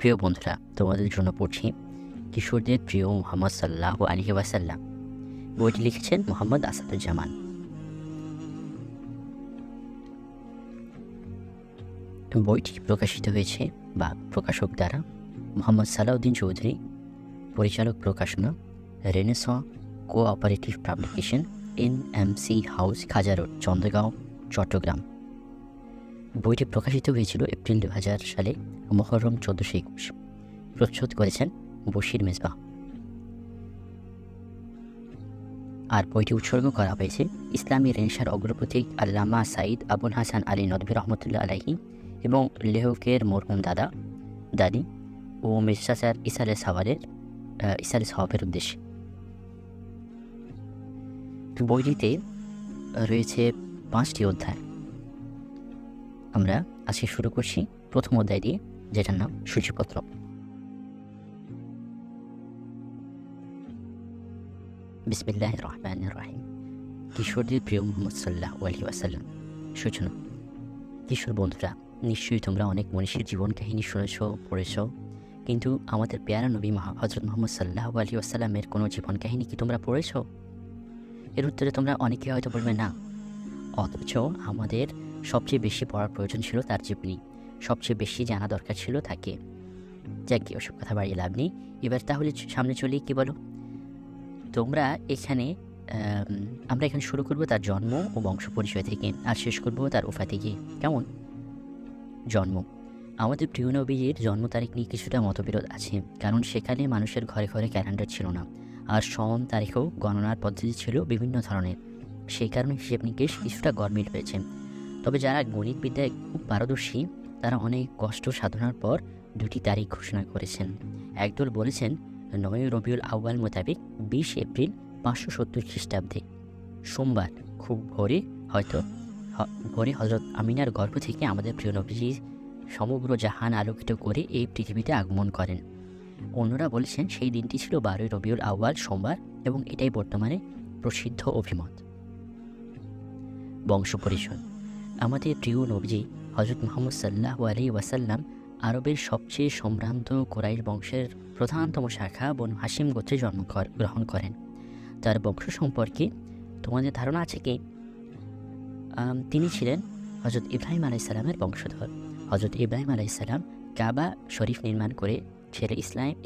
প্রিয় বন্ধুরা, তোমাদের জন্য পড়ছি কিশোরদের প্রিয় মুহাম্মদ সাল্লাল্লাহু আলাইহি ওয়াসাল্লাম। বইটি লিখেছেন মোহাম্মদ আসাদুজ্জামান। বইটি প্রকাশিত হয়েছে বা প্রকাশক দ্বারা মোহাম্মদ সালাউদ্দিন চৌধুরী, পরিচালক প্রকাশনা Renaissance Cooperative Publication, NMC House, Khaja Road, Chandragaon, Chittagong. বইটি প্রকাশিত হয়েছিল এপ্রিল 2000 সালে, মুহররম 1421। প্রচ্ছদ করেছেন বশির মেজবাহ। আর বইটি উৎসর্গ করা হয়েছে ইসলামী রেনেসাঁর অগ্রপথিক আল্লামা সাঈদ আবুল হাসান আলী নদভী রহমতুল্লাহ আলাইহি এবং লেখকের মরহুম দাদি ও মির্জা স্যার ইসালে সাওয়াবের উদ্দেশ্যে। বইটিতে রয়েছে 5টি অধ্যায়। আমরা আজকে শুরু করছি প্রথম অধ্যায় দিয়ে, যেটার নাম সূচিপত্র। বিসমিল্লাহির রহমানির রহিম। কিশোরদের প্রিয় মুহাম্মদ সাল্লাল্লাহু আলাইহি ওয়াসাল্লাম। সূচনা। কিশোর বন্ধুরা, নিশ্চয়ই তোমরা অনেক মনীষীর জীবন কাহিনী শুনেছ, পড়েছ, কিন্তু আমাদের পেয়ারা নবী হযরত মুহাম্মদ সাল্লাল্লাহু আলাইহি ওয়াসাল্লামের কোনো জীবন কাহিনী কি তোমরা পড়েছ? এর উত্তরে তোমরা অনেকে হয়তো বলবে না। অথচ আমাদের সবচেয়ে বেশি পড়ার প্রয়োজন ছিল তার জীবনী, সবচেয়ে বেশি জানা দরকার ছিল তাকে। যাক, ওসব কথা বাড়িয়ে লাভ নেই। এবার তাহলে সামনে চলি। কি বলো তোমরা? আমরা এখানে শুরু করব তার জন্ম ও বংশ পরিচয় থেকে, আর শেষ করব তার ওফাত থেকে। কেমন? জন্ম। আমাদের প্রিয় নবীর জন্ম তারিখ নিয়ে কিছুটা মতবিরোধ আছে, কারণ সেখানে মানুষের ঘরে ঘরে ক্যালেন্ডার ছিল না, আর সন তারিখেও গণনার পদ্ধতি ছিল বিভিন্ন ধরনের। সেই কারণে হিসেব নিকেশ কিছুটা গরমিল হয়েছে। তবে যারা গণিতবিদ্যায় খুব পারদর্শী, তারা অনেক কষ্ট সাধনার পর 2টি তারিখ ঘোষণা করেছেন। একদল বলেছেন 9 রবিউল আউয়াল মোতাবেক 20 এপ্রিল 570 খ্রিস্টাব্দে, সোমবার খুব ভোরে হযরত আমিনার গর্ভ থেকে আমাদের প্রিয় নবীজি সমগ্র জাহান আলোকিত করে এই পৃথিবীতে আগমন করেন। অন্যরা বলেছেন সেই দিনটি ছিল 12 রবিউল আউয়াল, সোমবার, এবং এটাই বর্তমানে প্রসিদ্ধ অভিমত। বংশ পরিচয়। আমাদের প্রিয় নবীজি হযরত মুহাম্মদ সাল্লাল্লাহু আলাইহি ওয়াসাল্লাম আরবের সবচেয়ে সম্ভ্রান্ত কুরাইশ বংশের প্রধানতম শাখা বনু হাশিম গোত্রে জন্মগ্রহণ করেন। তার বংশ সম্পর্কে তোমাদের ধারণা আছে কি? তিনি ছিলেন হযরত ইব্রাহিম আলাইহিস সালামের বংশধর। হযরত ইব্রাহিম আলাইহিস সালাম কাবা শরীফ নির্মাণ করে ছেলে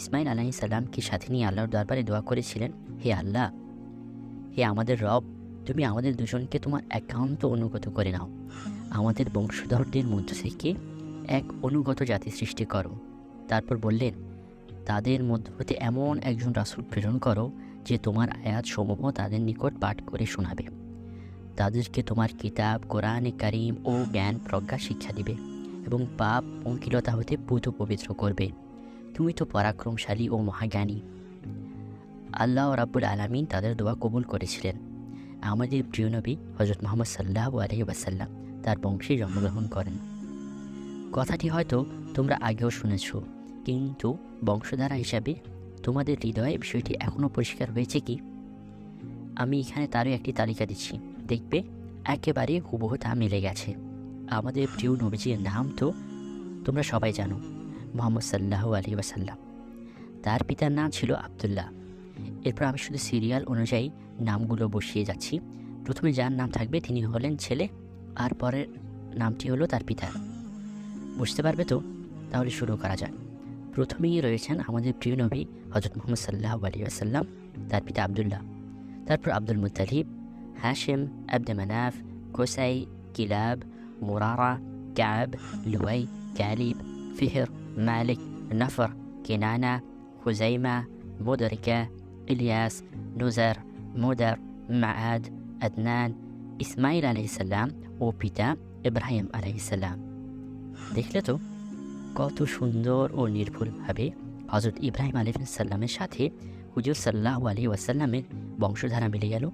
ইসমাইল আলাইহিস সালামকে সাথে নিয়ে আল্লাহর দরবারে দোয়া করেছিলেন, হে আল্লাহ, হে আমাদের রব, তুমি আমাদের দুজনকে তোমার একান্ত অনুগত করে নাও। আমাদের বংশধরদের মধ্য থেকে এক অনুগত জাতি সৃষ্টি করো। তারপর বললেন, তাদের মধ্য হতে এমন একজন রাসূল প্রেরণ করো যে তোমার আয়াত সমূহ তাদের নিকট পাঠ করে শোনাবে, তাদেরকে তোমার কিতাব কোরআনে কারীম ও জ্ঞান প্রজ্ঞা শিক্ষা দিবে এবং পাপ পঙ্কিলতা হতে পুত পবিত্র করবে। তুমি তো পরাক্রমশালী ও মহাজ্ঞানী। আল্লাহ রাব্বুল আলামিন তাদের দোয়া কবুল করেছিলেন। আমাদের প্রিয় নবী হযরত মুহাম্মদ সাল্লাল্লাহু আলাইহি ওয়াসাল্লাম তার বংশে জন্মগ্রহণ করেন। কথাটি হয়তো তোমরা আগেও শুনেছ, কিন্তু বংশধারা হিসাবে তোমাদের হৃদয়ে বিষয়টি এখনও পরিষ্কার হয়েছে কি? আমি এখানে তারও একটি তালিকা দিচ্ছি, দেখবে একেবারে হুবহু তা মিলে গেছে। আমাদের প্রিয় নবীজির নাম তো তোমরা সবাই জানো, মুহাম্মদ সাল্লাল্লাহু আলাইহি ওয়াসাল্লাম। তার পিতার নাম ছিল আব্দুল্লাহ। এরপর আমি শুধু সিরিয়াল অনুযায়ী নামগুলো বসিয়ে যাচ্ছি। প্রথমে যার নাম থাকবে তিনি হলেন ছেলে, আর পরের নামটি হলো তার পিতার। বুঝতে পারবে তো? তাহলে শুরু করা যাক। প্রথমেই রয়েছেন আমাদের প্রিয় নবী হযরত মুহাম্মদ সাল্লাল্লাহু আলাইহি ওয়াসাল্লাম, তার পিতা আব্দুল্লাহ। তারপর আব্দুল মুত্তালিব, হাশিম, আব্দ মানাফ, কুসাই, কিলাব, মুরারা, কাব, লুয়াই, কালিব, ফিহর, মালিক, নফর, কিনানা, খুজাইমা, মুদরিকা, ইলিয়াস, নুজার, মুদার, মাআদ, আদনান, ইসমাইল আলাইহিস সালাম ও পিতা ইব্রাহিম আলাইহিস সালাম। দেখলে তো কত সুন্দর ও নির্ভুলভাবে হযরত ইব্রাহিম আলাইহিস সালামের সাথে হুজুর সাল্লাল্লাহু আলাইহি ওয়াসাল্লামের বংশধারা মিলে গেল।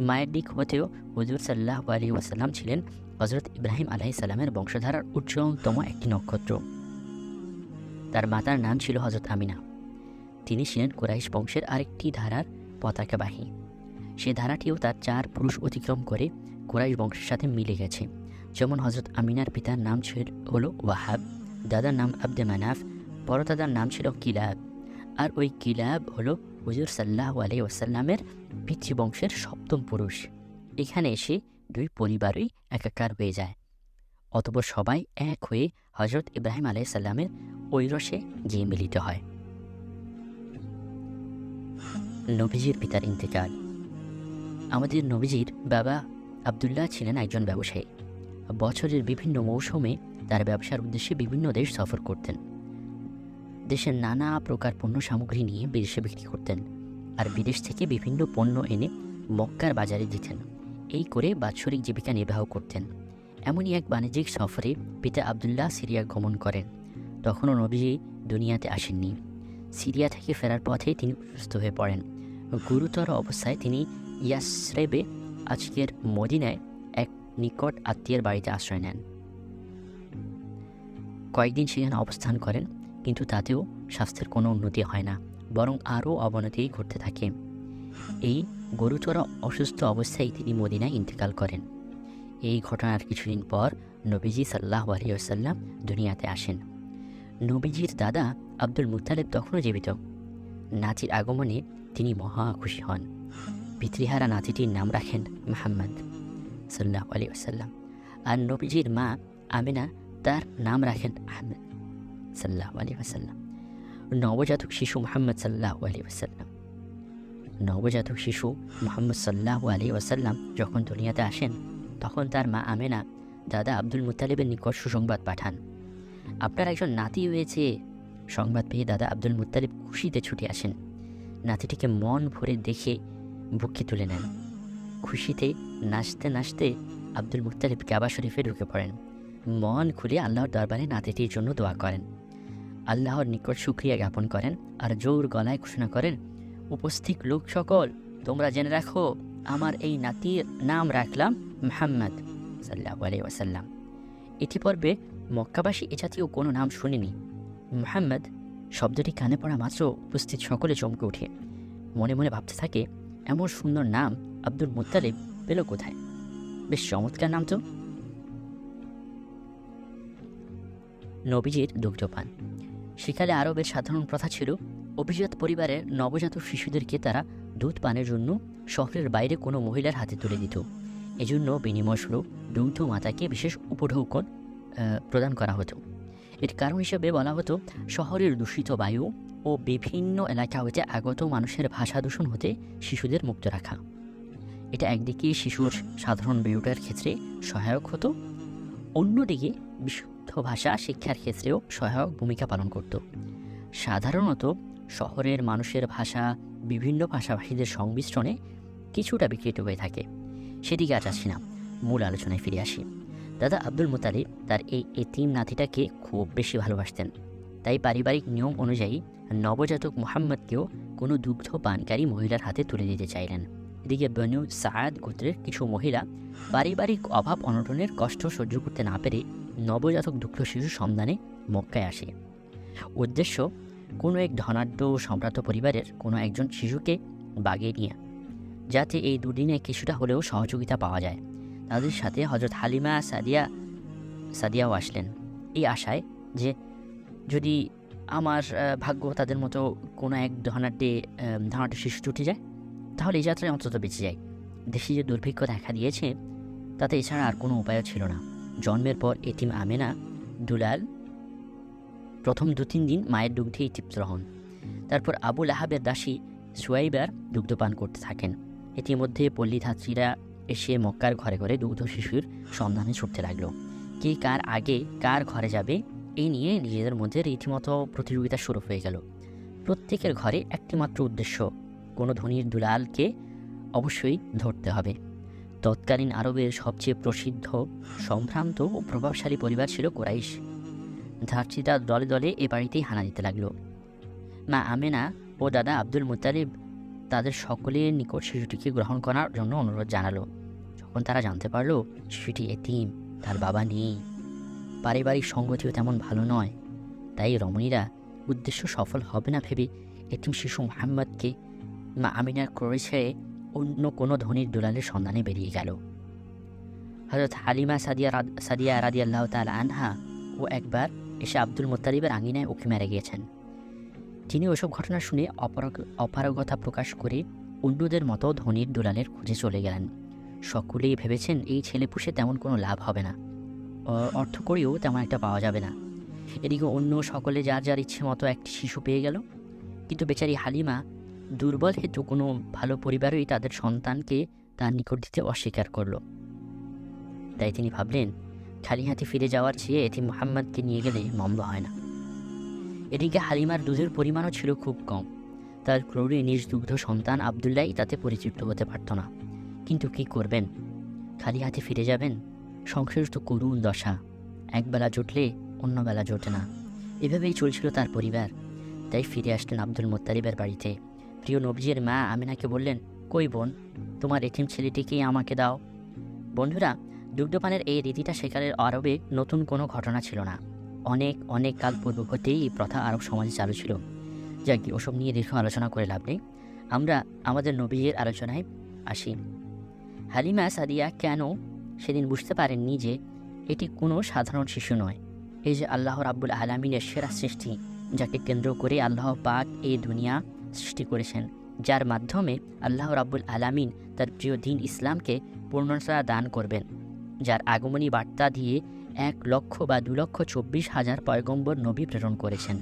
মায়ের দিক হতেও হুজুর সাল্লাল্লাহু আলাইহি ওয়াসাল্লাম ছিলেন হযরত ইব্রাহিম আলাইহিস সালামের বংশধারার উজ্জ্বলতম একটি নক্ষত্র। তার মাতার নাম ছিল হযরত আমিনা। তিনি ছিলেন কুরাইশ বংশের আরেকটি ধারার পতাকাবাহী। সে ধারাটিও তার 4 পুরুষ অতিক্রম করে কুরাইশ বংশের সাথে মিলে গেছে। যেমন হযরত আমিনার পিতার নাম হলো ওয়াহাব, দাদার নাম আব্দে মানাফ, বড় দাদার নাম ছিল কিলাব, আর ওই কিলাব হলো হুজুর সাল্লাল্লাহু আলাইহি ওয়াসাল্লামের পিতৃবংশের সপ্তম পুরুষ। এখানে এসে দুই পরিবারই একাকার হয়ে যায়। অতঃপর সবাই এক হয়ে হজরত ইব্রাহিম আলাইহিস সালামের ঐরসে গিয়ে মিলিত হয়। নবীজির পিতার ইন্তেকাল। আমাদের নবীজির বাবা আব্দুল্লাহ ছিলেন একজন ব্যবসায়ী। বছরের বিভিন্ন মৌসুমে তার ব্যবসার উদ্দেশ্যে বিভিন্ন দেশ সফর করতেন। দেশের নানা প্রকার পণ্য সামগ্রী নিয়ে বিদেশে বিক্রি করতেন, আর বিদেশ থেকে বিভিন্ন পণ্য এনে মক্কার বাজারে দিতেন। এই করে বাৎসরিক জীবিকা নির্বাহ করতেন। এমনই এক বাণিজ্যিক সফরে পিতা আব্দুল্লাহ সিরিয়া গমন করেন। তখনও নবীজি দুনিয়াতে আসেননি। সিরিয়া থেকে ফেরার পথে তিনি অসুস্থ হয়ে পড়েন। গুরুতর অবস্থায় তিনি ইয়াসরেবে, আজকের মদিনায়, এক নিকট আত্মীয়ের বাড়িতে আশ্রয় নেন। কয়েকদিন সেখানে অবস্থান করেন, কিন্তু তাতেও স্বাস্থ্যের কোনো উন্নতি হয় না, বরং আরও অবনতি ঘটতে থাকে। এই গুরুতর অসুস্থ অবস্থায় তিনি মদিনায় ইন্তেকাল করেন। এই ঘটনার কিছুদিন পর নবীজি সাল্লাল্লাহু আলাইহি ওয়াসাল্লাম দুনিয়াতে আসেন। নবীজির দাদা আব্দুল মুত্তালিব তখনও জীবিত। নাতির আগমনে তিনি মহা খুশি হন। পিতৃহারা নাতিটির নাম রাখেন মুহাম্মদ সাল্লাল্লাহু আলাইহি ওয়াসাল্লাম, আর নবীজির মা আমিনা তার নাম রাখেন আহমদ সাল্লাল্লাহু আলাইহি ওয়াসাল্লাম। নবজাতক শিশু মুহাম্মদ সাল্লাল্লাহু আলাইহি ওয়াসাল্লাম সাল্লাল্লাহু আলাইহি ওয়াসাল্লাম যখন দুনিয়াতে আসেন, তখন তার মা আমেনা দাদা আব্দুল মুত্তালিবের নিকট সুসংবাদ পাঠান, আপনার একজন নাতি হয়েছে। সংবাদ পেয়ে দাদা আব্দুল মুত্তালিব খুশিতে ছুটে আসেন। নাতিটিকে মন ভরে দেখে বুকে তুলে নেন। খুশিতে নাচতে নাচতে আব্দুল মুত্তালিব কাবা শরীফে ঢুকে পড়েন। মন খুলে আল্লাহর দরবারে নাতিটির জন্য দোয়া করেন, আল্লাহর নিকট শুকরিয়া জ্ঞাপন করেন, আর জোর গলায় ঘোষণা করেন, উপস্থিত লোক সকল, তোমরা জেনে রাখো, আমার এই নাতির নাম রাখলাম মুহাম্মদ সাল্লাল্লাহু আলাইহি ওয়াসাল্লাম। ইতিপূর্বে মক্কাবাসী এ জাতীয় কোনো নাম শুনেনি। মুহাম্মদ শব্দটি কানে পড়া মাত্র উপস্থিত সকলে চমকে ওঠে। মনে মনে ভাবতে থাকে, এমন সুন্দর নাম আব্দুল মুত্তালিব পেল কোথায়? বেশ চমৎকার নাম তো। নবীজির দুগ্ধপান। সেকালে আরবের সাধারণ প্রথা ছিল, অভিজাত পরিবারের নবজাতক শিশুদেরকে তারা দুধ পানের জন্য শহরের বাইরে কোনো মহিলার হাতে তুলে দিত। এজন্য বিনিময়স্বরূপ দুগ্ধ মাতাকে বিশেষ উপঢৌকন প্রদান করা হতো। এর কারণ হিসেবে বলা হতো, শহরের দূষিত বায়ু ও বিভিন্ন এলাকা হতে আগত মানুষের ভাষা দূষণ হতে শিশুদের মুক্ত রাখা। এটা একদিকে শিশুর সাধারণ বেড়ে ওঠার ক্ষেত্রে সহায়ক হতো, অন্যদিকে বিশুদ্ধ ভাষা শিক্ষার ক্ষেত্রেও সহায়ক ভূমিকা পালন করত। সাধারণত শহরের মানুষের ভাষা বিভিন্ন ভাষাভাষীদের সংমিশ্রণে কিছুটা বিকৃত হয়ে থাকে। সেদিকে আজ আসি না, মূল আলোচনায় ফিরে আসি। দাদা আব্দুল মুত্তালিব তার এই এতিম নাতিটাকে খুব বেশি ভালোবাসতেন। তাই পারিবারিক নিয়ম অনুযায়ী নবজাতক মুহাম্মদকেও কোনো দুগ্ধ পানকারী মহিলার হাতে তুলে দিতে চাইলেন। এদিকে বনু সাদ গোত্রের কিছু মহিলা পারিবারিক অভাব অনটনের কষ্ট সহ্য করতে না পেরে নবজাতক দুগ্ধ শিশুর সন্ধানে মক্কায় আসে। উদ্দেশ্য, কোনো এক ধনাঢ্য সম্ভ্রান্ত পরিবারের কোনো একজন শিশুকে বাগিয়ে নিয়ে, যাতে এই দুদিনে কিছুটা হলেও সহযোগিতা পাওয়া যায়। তাদের সাথে হযরত হালিমা সাদিয়াও আসলেন, এই আশায় যে যদি আমার ভাগ্য তাদের মতো কোনো এক ধনাঢ্য শিশু জুটে যায়, তাহলে এই যাত্রায় অন্তত বেঁচে যায়। দেশে যে দুর্ভিক্ষ দেখা দিয়েছে, তাতে এছাড়া আর কোনো উপায়ও ছিল না। জন্মের পর এতিম আমেনা দুলাল প্রথম 2-3 দিন মায়ের দুগ্ধেই তৃপ্ত হন। তারপর আবু লাহাবের দাসী সুয়াইবার দুগ্ধপান করতে থাকেন। ইতিমধ্যে পল্লীধাত্রীরা এসে মক্কার ঘরে ঘরে দুগ্ধ শিশুর সন্ধানে ছুটতে লাগলো। কে কার আগে কার ঘরে যাবে এই নিয়ে নিজেদের মধ্যে রীতিমতো প্রতিযোগিতা শুরু হয়ে গেল। প্রত্যেকের ঘরে একটিমাত্র উদ্দেশ্য, কোনো ধনীর দুলালকে অবশ্যই ধরতে হবে। তৎকালীন আরবের সবচেয়ে প্রসিদ্ধ, সম্ভ্রান্ত ও প্রভাবশালী পরিবার ছিল কুরাইশ। ধাত্রীরা দলে দলে এ বাড়িতেই হানা দিতে লাগলো। মা আমেনা ও দাদা আব্দুল মুত্তালিব তাদের সকলের নিকট শিশুটিকে গ্রহণ করার জন্য অনুরোধ জানালো। যখন তারা জানতে পারলো শিশুটি এতিম, তার বাবা নেই, পারিবারিক সঙ্গতিও তেমন ভালো নয়, তাই রমণীরা উদ্দেশ্য সফল হবে না ভেবে এতিম শিশু মুহাম্মদকে মা আমিনার ক্রয় ছেড়ে অন্য কোনো ধনীর দুলালের সন্ধানে বেরিয়ে গেল। হযরত হালিমা সাদিয়া রাদিয়াল্লাহু তাআলা আনহা ও একবার এসে আব্দুল মোত্তালিবের আঙিনায় উঁকি মেরে গিয়েছেন। তিনি ওসব ঘটনা শুনে অপারগতা প্রকাশ করে অন্যদের মতো ধনীর দুলালের খুঁজে চলে গেলেন। সকলেই ভেবেছেন এই ছেলে পুষে তেমন কোনো লাভ হবে না, অর্থ করেও তেমন একটা পাওয়া যাবে না। এদিকে অন্য সকলে যার যার ইচ্ছে মতো একটি শিশু পেয়ে গেল। কিন্তু বেচারি হালিমা দুর্বল হেতু কোনো ভালো পরিবারই তাদের সন্তানকে তার নিকট দিতে অস্বীকার করল। তাই তিনি ভাবলেন, খালি হাতে ফিরে যাওয়ার চেয়ে এটি মুহাম্মদকে নিয়ে গেলে মন্দ হয় না। এদিকে হালিমার দুধের পরিমাণও ছিল খুব কম। তার ক্রৌড়ে নিজ দুগ্ধ সন্তান আবদুল্লাহ তাতে পরিতৃপ্ত হতে পারত না। কিন্তু কি করবেন, খালি হাতে ফিরে যাবেন? সংসারের তো করুণ দশা, একবেলা জুটলে অন্য বেলা জোটে না। এভাবেই চলছিল তার পরিবার। তাই ফিরে আসলেন আব্দুল মোত্তালিবের বাড়িতে। প্রিয় নবীজির মা আমিনাকে বললেন, কই বোন, তোমার এতিম ছেলেটিকেই আমাকে দাও। বন্ধুরা, দুগ্ধপানের এই রীতিটা সেকালের আরবে নতুন কোনো ঘটনা ছিল না। অনেক অনেক কাল পূর্ব হতেই এই প্রথা আরব সমাজে চালু ছিল। যাক, ওসব নিয়ে দীর্ঘ আলোচনা করে লাভ নেই। আমরা আমাদের নবীর আলোচনায় আসি। হালিমা সাদিয়া কেন সেদিন বুঝতে পারেননি যে এটি কোনো সাধারণ শিশু নয়। এই যে আল্লাহ রাব্বুল আলামিনের সেরা সৃষ্টি, যাকে কেন্দ্র করে আল্লাহ পাক এই দুনিয়া সৃষ্টি করেছেন, যার মাধ্যমে আল্লাহ রাব্বুল আলামিন তার প্রিয় দিন ইসলামকে পূর্ণতা দান করবেন, যার আগমনী বার্তা দিয়ে 1,00,000 বা 2,24,000 পয়গম্বর নবী প্রেরণ করেছেন।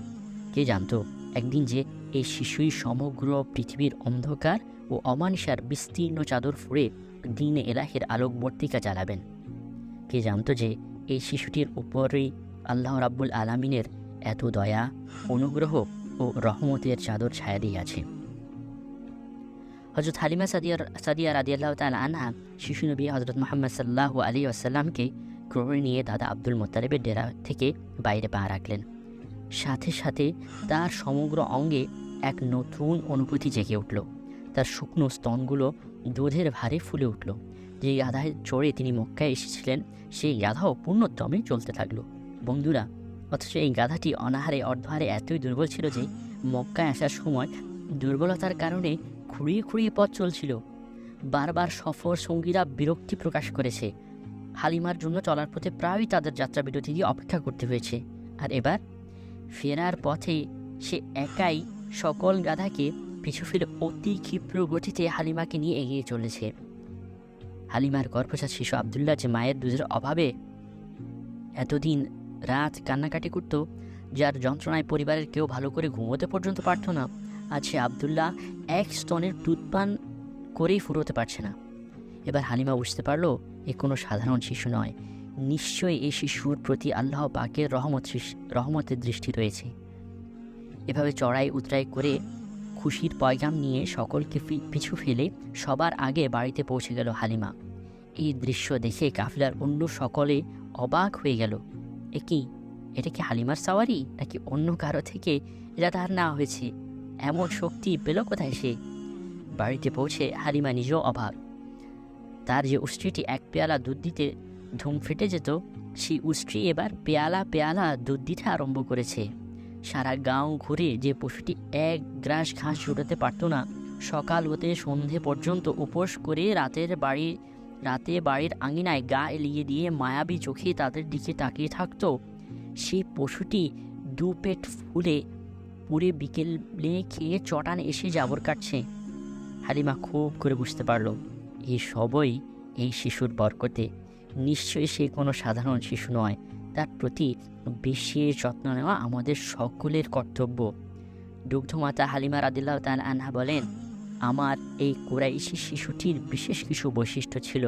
কে জানতো একদিন যে এই শিশুই সমগ্র পৃথিবীর অন্ধকার ও অমানিসার বিস্তীর্ণ চাদর ফুঁড়ে দিনে এলাহের আলোকবর্তিকা জ্বালাবেন। কে জানতো যে এই শিশুটির উপরেই আল্লাহ রাব্বুল আলামিনের এত দয়া, অনুগ্রহ ও রহমতের চাদর ছায়া দিয়ে আছে। হযরত হালিমা সাদিয়া রাদিয়াল্লাহু তাআলা আনহা শিশু নবী হযরত মুহাম্মদ সাল্লাল্লাহু আলাইহি ওয়াসাল্লামকে ক্রমে নিয়ে দাদা আব্দুল মোত্তালিবের ডেরা থেকে বাইরে পা রাখলেন। সাথে সাথে তার সমগ্র অঙ্গে এক নতুন অনুভূতি জেগে উঠল। তার শুকনো স্তনগুলো দুধের ভারে ফুলে উঠল। যে গাধায় চড়ে তিনি মক্কায় এসেছিলেন, সেই গাধাও পূর্ণোদ্যমে চলতে থাকলো। বন্ধুরা, অথচ এই গাধাটি অনাহারে অর্ধহারে এতই দুর্বল ছিল যে মক্কায় আসার সময় দুর্বলতার কারণে খুঁড়িয়ে খুঁড়িয়ে পথ চলছিল। বারবার সফর সঙ্গীরা বিরক্তি প্রকাশ করেছে। হালিমার জন্য চলার পথে প্রায়ই তাদের যাত্রা বিরতি দিয়ে অপেক্ষা করতে হয়েছে। আর এবার ফেরার পথে সে একাই সকল গাধাকে পিছু ফিরে অতি ক্ষিপ্র গতিতে হালিমাকে নিয়ে এগিয়ে চলেছে। হালিমার গর্ভজাত শিশু আবদুল্লাহ যে মায়ের দুধের অভাবে এতদিন রাত কান্নাকাটি করত, যার যন্ত্রণায় পরিবারের কেউ ভালো করে ঘুমোতে পর্যন্ত পারত না, আজ সে আবদুল্লাহ এক স্তনের দুধ পান করেই ফুরোতে পারছে না। এবার হালিমা বুঝতে পারলো এ কোনো সাধারণ শিশু নয়। নিশ্চয়ই এই শিশুর প্রতি আল্লাহ পাকের রহমতের দৃষ্টি রয়েছে। এভাবে চড়াই উতরাই করে খুশির পয়গাম নিয়ে সকলকে পিছু ফেলে সবার আগে বাড়িতে পৌঁছে গেল হালিমা। এই দৃশ্য দেখে কাফিলার অন্য সকলে অবাক হয়ে গেল। এটা কি হালিমার সাওয়ারি, নাকি অন্য কারো থেকে এটা তার না হয়েছে? এমন শক্তি পেল কোথায় সে? বাড়িতে পৌঁছে হালিমা নিজেও অবাক। তার যে উষ্ট্রিটি এক পেয়ালা দুধ দিতে ধুম ফেটে যেত, সেই উষ্ট্রি এবার পেয়ালা পেয়ালা দুধ দিতে আরম্ভ করেছে। সারা গাঁও ঘুরে যে পশুটি এক গ্রাস ঘাস জুটাতে পারত না, সকাল হতে সন্ধে পর্যন্ত উপোস করে রাতে বাড়ির আঙিনায় গা এলিয়ে দিয়ে মায়াবী চোখে তাদের দিকে তাকিয়ে থাকত, সেই পশুটি দু পেট ফুলে পুরে বিকেলে খেয়ে চটান এসে জাবর কাটছে। হালিমা খুব করে বুঝতে পারল এই সবই এই শিশুর বরকতে। নিশ্চয়ই সে কোনো সাধারণ শিশু নয়। তার প্রতি বিশেষ যত্ন নেওয়া আমাদের সকলের কর্তব্য। দুগ্ধমাতা হালিমা রাদিয়াল্লাহু তাআলা আনহা বলেন, আমার এই কুরাইশি শিশুটির বিশেষ কিছু বৈশিষ্ট্য ছিল।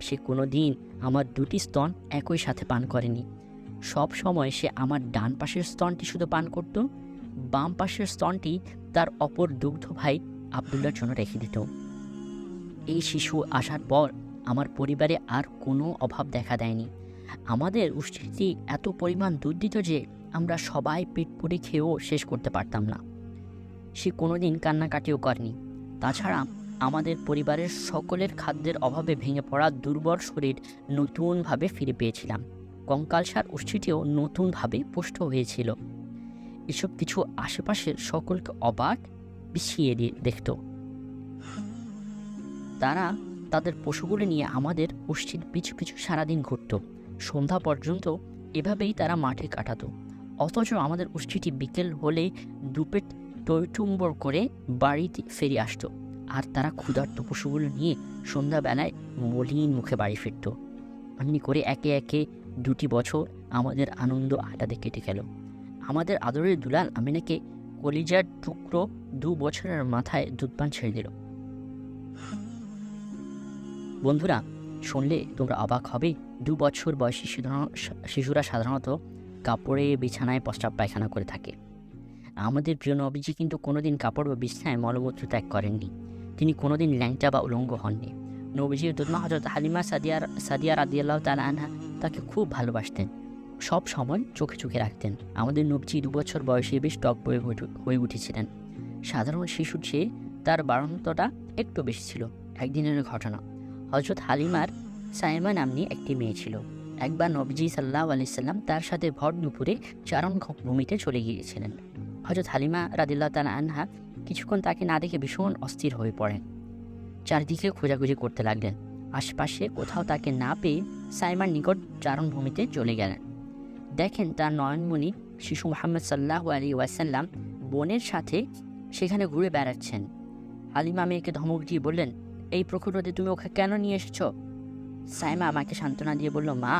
সে কোনো দিন আমার দুটি স্তন একই সাথে পান করেনি। সব সময় সে আমার ডান পাশের স্তনটি শুধু পান করত, বাম পাশের স্তনটি তার অপর দুগ্ধ ভাই আবদুল্লাহর জন্য রেখে দিত। এই শিশু আসার পর আমার পরিবারে আর কোনো অভাব দেখা দেয়নি। আমাদের উষ্ট্রিটি এত পরিমাণ দুধ দিত যে আমরা সবাই পেট পুরে খেয়েও শেষ করতে পারতাম না। সে কোনোদিন কান্নাকাটিও করেনি। তাছাড়া আমাদের পরিবারের সকলের খাদ্যের অভাবে ভেঙে পড়া দুর্বল শরীর নতুনভাবে ফিরে পেয়েছিলাম। কঙ্কালসার উষ্ট্রিটিও নতুনভাবে পুষ্ট হয়েছিল। এসব কিছু আশেপাশের সকলকে অবাক বিছিয়ে দেখত। তারা তাদের পশুগুলো নিয়ে আমাদের উষ্ট্রির পিছু পিছু সারাদিন ঘুরত। সন্ধ্যা পর্যন্ত এভাবেই তারা মাঠে কাটাতো। অথচ আমাদের উষ্ট্রিটি বিকেল হলে দুপেট টইটুম্বর করে বাড়িতে ফিরে আসতো, আর তারা ক্ষুধার্ত পশুগুলো নিয়ে সন্ধ্যাবেলায় মলিন মুখে বাড়ি ফিরত। এমনি করে একে একে 2টি বছর আমাদের আনন্দ আহ্লাদে কেটে গেল। আমাদের আদরের দুলাল আমিনাকে কলিজার টুকরো 2 বছরের মাথায় দুধপান ছেড়ে দিল। বন্ধুরা, শুনলে তোমরা অবাক হবে। 2 বছর বয়সী শিশুরা সাধারণত কাপড়ে বিছানায় প্রস্রাব পায়খানা করে থাকে। আমাদের প্রিয় নবীজি কিন্তু কোনোদিন কাপড় বা বিছানায় মলমূত্র ত্যাগ করেননি। তিনি কোনোদিন ল্যাংটা বা উলঙ্গ হননি। নবীজির দুধমা হযরত হালিমা সাদিয়া রাদিয়াল্লাহু তাআলা আনহা তাকে খুব ভালোবাসতেন, সব সময় চোখে চোখে রাখতেন। আমাদের নবীজি 2 বছর বয়সে বেশ টকবকে হয়ে উঠেছিলেন। সাধারণ শিশুর চেয়ে তার বাড়ন্তটা একটু বেশি ছিল। একদিনের ঘটনা, হযরত হালিমার সাইমা নাম্নী একটি মেয়ে ছিল। একবার নবীজি সাল্লাল্লাহু আলাইহি সাল্লাম তার সাথে ভর দুপুরে চারণ ভূমিতে চলে গিয়েছিলেন। হযরত হালিমা রাদিয়াল্লাহু তাআলা আনহা কিছুক্ষণ তাকে না দেখে ভীষণ অস্থির হয়ে পড়েন। চারদিকে খোঁজাখুঁজি করতে লাগলেন। আশপাশে কোথাও তাকে না পেয়ে সাইমার নিকট চারণভূমিতে চলে গেলেন। দেখেন তার নয়নমণি শিশু মুহাম্মদ সাল্লাল্লাহু আলাইহি ওয়াসাল্লাম বোনের সাথে সেখানে ঘুরে বেড়াচ্ছেন। হালিমা মেয়েকে ধমক দিয়ে বললেন, এই প্রখর রোদে তুমি ওকে কেন নিয়ে এসেছ? সাইমা আমাকে সান্ত্বনা দিয়ে বলল, মা,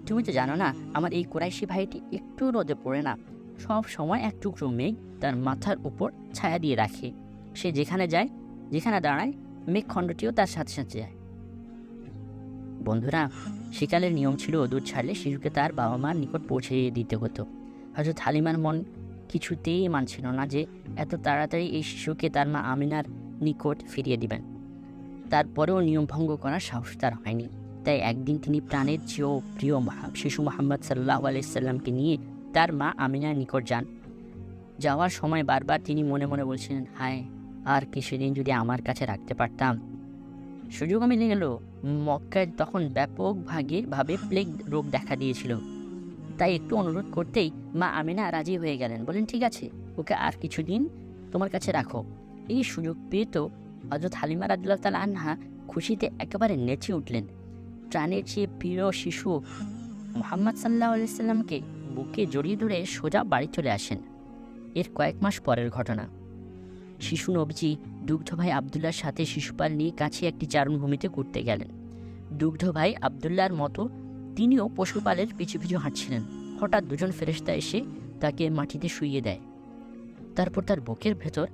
তুমি তো জানো না আমার এই কুরাইশি ভাইটি একটু রোদে পড়ে না। সব সময় এক টুকরো মেঘ তার মাথার উপর ছায়া দিয়ে রাখে। সে যেখানে যায়, যেখানে দাঁড়ায়, মেঘখণ্ডটিও তার সাথে সাথে যায়। বন্ধুরা, সেকালের নিয়ম ছিল দুধ ছাড়লে শিশুকে তার বাবা মার নিকট পৌঁছে দিতে হতো। হযরত হালিমার মন কিছুতেই মানছিল না যে এত তাড়াতাড়ি এই শিশুকে তার মা আমিনার নিকট ফিরিয়ে দিবেন। তারপরেও নিয়ম ভঙ্গ করার সাহস তার হয়নি। তাই একদিন তিনি প্রাণের চেয়েও প্রিয় শিশু মুহাম্মদ সাল্লাল্লাহু আলাইহি সাল্লামকে নিয়ে তার মা আমিনার নিকট যান। যাওয়ার সময় বারবার তিনি মনে মনে বলছিলেন, হায়, আর কিছুদিন যদি আমার কাছে রাখতে পারতাম। সুযোগ মিলে গেল। মক্কায় তখন ব্যাপকভাবে প্লেগ রোগ দেখা দিয়েছিল। তাই একটু অনুরোধ করতেই মা আমিনা রাজি হয়ে গেলেন। বলেন, ঠিক আছে, ওকে আর কিছুদিন তোমার কাছে রাখো। এই সুযোগ পেয়ে তো হযরত হালিমা রাদিয়াল্লাহু তাআলা আনহা খুশিতে একেবারে নেচে উঠলেন। প্রাণের চেয়ে প্রিয় শিশু মুহাম্মদ সাল্লাল্লাহু আলাইহি সাল্লামকে বুকে জড়িয়ে ধরে সোজা বাড়ি চলে আসেন। এর কয়েক মাস পরের ঘটনা। শিশু নবীজি দুগ্ধ ভাই আবদুল্লাহর সাথে শিশুপাল নিয়ে কাছে একটি চারণভূমিতে ঘুরতে গেলেন। দুগ্ধ ভাই আবদুল্লাহর মতো তিনিও পশুপালের পিছু পিছু হাঁটছিলেন। হঠাৎ 2জন ফেরেশতা এসে তাকে মাটিতে শুইয়ে দেয়। তারপর তার বুকের ভেতর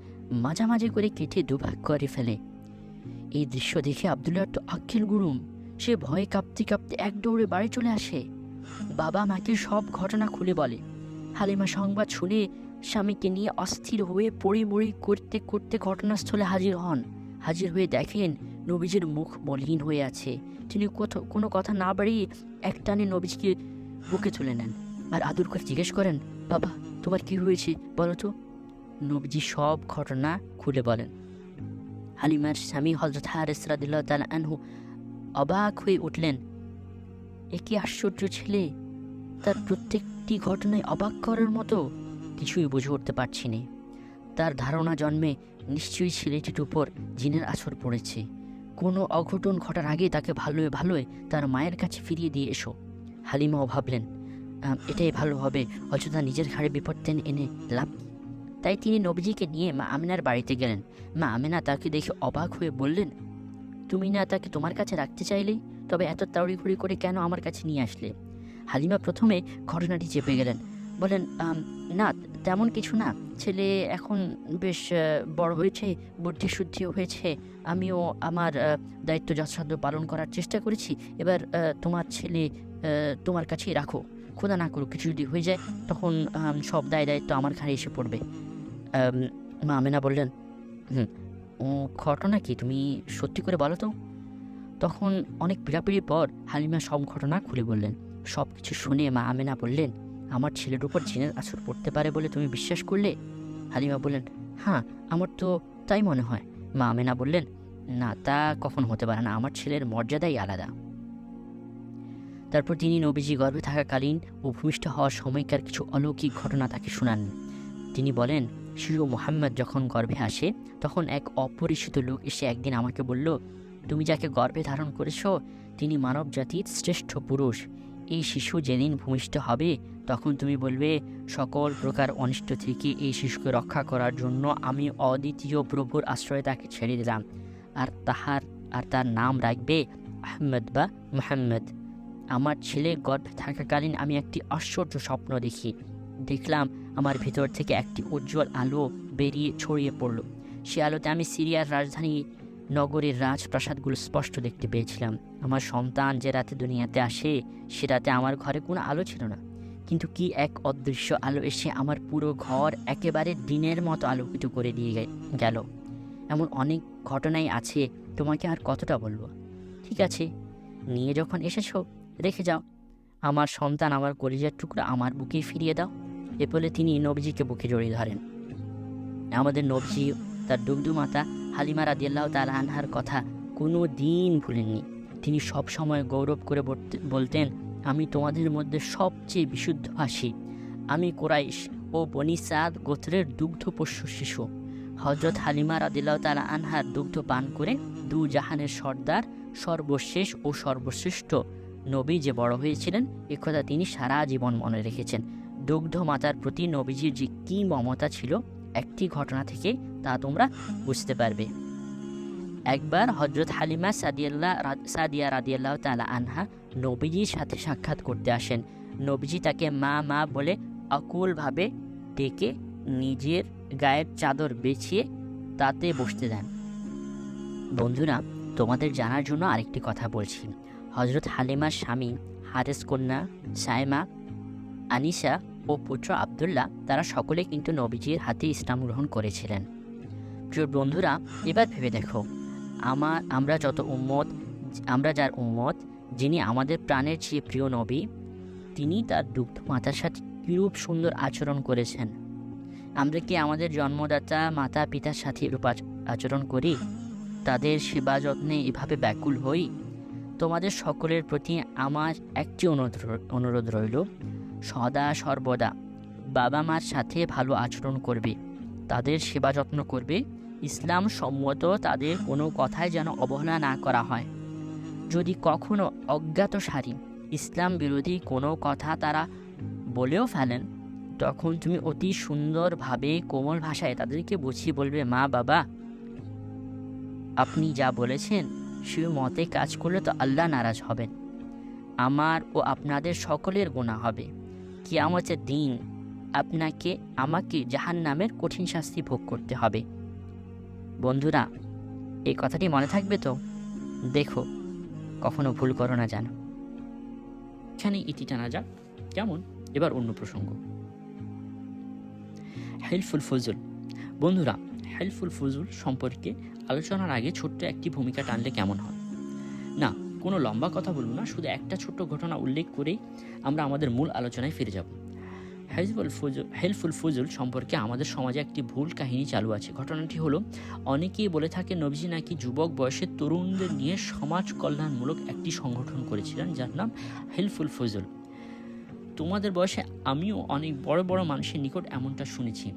মাঝামাঝি করে কেটে দুভাগ করে ফেলে। এই দৃশ্য দেখে আবদুল্লাহর তো আক্কেল গুরুম। সে ভয়ে কাঁপতে কাঁপতে এক দৌড়ে বাড়ি চলে আসে। বাবা মাকে সব ঘটনা খুলে বলে। হালিমা সংবাদ শুনে স্বামীকে নিয়ে অস্থির হয়ে পড়ি করতে করতে ঘটনাস্থলে হাজির হন। হাজির হয়ে দেখেন নবীজির মুখ মলিন হয়ে আছে। তিনি কোনো কথা না বাড়িয়ে একটানে নবীজিকে বুকে তুলে নেন আর আদর করে জিজ্ঞেস করেন, বাবা, তোমার কি হয়েছে বলো তো? নবীজি সব ঘটনা খুলে বলেন। হালিমার স্বামী হযরত হারিস রাদিয়াল্লাহু তাআলা আনহু অবাক হয়ে উঠলেন। এ কি আশ্চর্য ছেলে! তার প্রত্যেকটি ঘটনায় অবাক করার মতো। কিছুই বুঝে উঠতে পারছি না। তার ধারণা জন্মে নিশ্চয়ই ছেলেটির উপর জিনের আছর পড়েছে। কোনো অঘটন ঘটার আগে তাকে ভালোয় তার মায়ের কাছে ফিরিয়ে দিয়ে এসো। হালিমাও ভাবলেন, এটাই ভালো হবে, অযথা নিজের ঘাড়ে বিপদ এনে লাভ। তাই তিনি নবীজিকে নিয়ে মা আমিনার বাড়িতে গেলেন। মা আমিনা তাকে দেখে অবাক হয়ে বললেন, তুমি না তাকে তোমার কাছে রাখতে চাইলেই, তবে এত তাড়াহুড়ি করে কেন আমার কাছে নিয়ে আসলে? হালিমা প্রথমে ঘটনাটি চেপে গেলেন। বলেন, না, তেমন কিছু না। ছেলে এখন বেশ বড় হয়েছে, বুদ্ধিশুদ্ধিও হয়েছে। আমিও আমার দায়িত্ব যথাসাধ্য পালন করার চেষ্টা করেছি। এবার তোমার ছেলে তোমার কাছেই রাখো। খোদা না করুক কিছু যদি হয়ে যায়, তখন সব দায়িত্ব আমার ঘাড়ে এসে পড়বে। মা আমিনা বললেন, ঘটনা কি, তুমি সত্যি করে বলো তো? তখন অনেক পীড়াপিড়ির পর হালিমা সব ঘটনা খুলে বললেন। সব কিছু শুনে মা আমিনা বললেন, আমার ছেলের উপর জিনের আছর পড়তে পারে বলে তুমি বিশ্বাস করলে? হালিমা বললেন, হ্যাঁ, আমার তো তাই মনে হয়। মা আমিনা বললেন, না, তা কখন হতে পারে না, আমার ছেলের মর্যাদাই আলাদা। তারপর তিনি নবীজি গর্ভে থাকাকালীন ও ভূমিষ্ঠ হওয়ার সময়কার কিছু অলৌকিক ঘটনা তাকে শোনান। তিনি বলেন, শিশু মুহাম্মদ যখন গর্ভে আসে, তখন এক অপরিচিত লোক এসে একদিন আমাকে বলল, তুমি যাকে গর্ভে ধারণ করেছ তিনি মানব জাতির শ্রেষ্ঠ পুরুষ। এই শিশু যেদিন ভূমিষ্ঠ হবে তখন তুমি বলবে, সকল প্রকার অনিষ্ট থেকে এই শিশুকে রক্ষা করার জন্য আমি অদ্বিতীয় প্রভুর আশ্রয়ে তাকে ছেড়ে দিলাম, আর তার নাম রাখবে আহমদ বা মুহাম্মদ। আমার ছেলে গর্ভে থাকাকালীন আমি একটি আশ্চর্য স্বপ্ন দেখলাম আমার ভিতর থেকে একটি উজ্জ্বল আলো বেরিয়ে ছড়িয়ে পড়ল। সে আলোতে আমি সিরিয়ার রাজধানী নগরীর রাজপ্রাসাদগুলো স্পষ্ট দেখতে পেয়েছিলাম। আমার সন্তান যে রাতে দুনিয়াতে আসে, সে রাতে আমার ঘরে কোনো আলো ছিল না, কিন্তু কি এক অদৃশ্য আলো এসে আমার পুরো ঘর একেবারে দিনের মতো আলোকিত করে দিয়ে গেল। এমন অনেক ঘটনাই আছে, তোমাকে আর কতটা বলবো। ঠিক আছে, নিয়ে যখন এসেছো রেখে যাও। আমার সন্তান, আমার কলিজার টুকরা আমার বুকে ফিরিয়ে দাও। এ বলে তিনি নবীজিকে বুকে জড়িয়ে ধরেন। আমাদের নবীজি তার দুগ্ধমাতা হালিমা রাদিয়াল্লাহু তাআলা আনহার কথা কোনো দিন ভুলেননি। তিনি সব সময় গৌরব করে বলতেন, আমি তোমাদের মধ্যে সবচেয়ে বিশুদ্ধভাষী, আমি কুরাইশ ও বনি সাদ গোত্রের দুগ্ধপোষ্য শিশু। হযরত হালিমা রাদিয়াল্লাহু তাআলা আনহার দুগ্ধ পান করে দু জাহানের সর্দার, সর্বশেষ ও সর্বশ্রেষ্ঠ নবী যে বড় হয়েছিলেন, একথা তিনি সারা জীবন মনে রেখেছেন। দুগ্ধ মাতার প্রতি নবীজির যে কী মমতা ছিল, একটি ঘটনা থেকে তা তোমরা বুঝতে পারবে। একবার হযরত হালিমা সাদিয়া রাদিয়াল্লাহু তাআলা আনহা নবীজির সাথে সাক্ষাৎ করতে আসেন। নবীজি তাকে মা মা বলে আকুলভাবে ডেকে নিজের গায়ের চাদর বিছিয়ে তাতে বসতে দেন। বন্ধুরা, তোমাদের জানার জন্য আরেকটি কথা বলছি। হযরত হালিমার স্বামী হারেস কন্যা সাইমা, আনিসা ও পুত্র আব্দুল্লাহ, তারা সকলে কিন্তু নবীজির হাতে ইসলাম গ্রহণ করেছিলেন। প্রিয় বন্ধুরা, এবার ভেবে দেখো, আমরা যার উম্মত, যিনি আমাদের প্রাণের চেয়ে প্রিয় নবী, তিনি তার দুগ্ধ মাতার সাথে কিরূপ সুন্দর আচরণ করেছেন। আমরা কি আমাদের জন্মদাতা মাতা পিতার সাথে এরূপ আচরণ করি? তাদের সেবা যত্নে এভাবে ব্যাকুল হই? তোমাদের সকলের প্রতি আমার একটি অনুরোধ রইল, সদা সর্বদা বাবা মার সাথে ভালো আচরণ করবে, তাদের সেবা যত্ন করবে। ইসলাম সম্মত তাদের কোনো কথায় যেন অবহেলা না করা হয়। যদি কখনো অজ্ঞাতসারে ইসলাম বিরোধী কোনো কথা তারা বলেও ফেলেন, তখন তুমি অতি সুন্দরভাবে কোমল ভাষায় তাদেরকে বুঝিয়ে বলবে, মা বাবা, আপনি যা বলেছেন সে মতে কাজ করলে তো আল্লাহ নারাজ হবেন, আমার ও আপনাদের সকলের গুনাহ হবে। কিয়ামতের দিন আমাকে জাহান্নামের কঠিন শাস্তি ভোগ করতে হবে। বন্ধুরা, এই কথাটি মনে থাকবে তো? দেখো, কখনো ভুল করো না যেন। এখানে ইতি টানা যাক, কেমন? এবার অন্য প্রসঙ্গ, হেলফুল ফজল। বন্ধুরা, হেলফুল ফজল সম্পর্কে আলোচনার আগে ছোট্ট একটি ভূমিকা টানলে কেমন হয়? না, কোনো লম্বা কথা বলবো না, শুধু একটা ছোট্ট ঘটনা উল্লেখ করেই আমরা আমাদের মূল আলোচনায় ফিরে যাব। হেলফুল ফজল সম্পর্কে আমাদের সমাজে একটি ভুল কাহিনী চালু আছে। ঘটনাটি হলো, অনেকেই বলে থাকে নবীজি নাকি যুবক বয়সের তরুণদের নিয়ে সমাজ কল্যাণমূলক একটি সংগঠন করেছিলেন, যার নাম হেলফুল ফজল। তোমাদের বয়সে আমিও অনেক বড় বড় মানুষের নিকট এমনটা শুনেছি।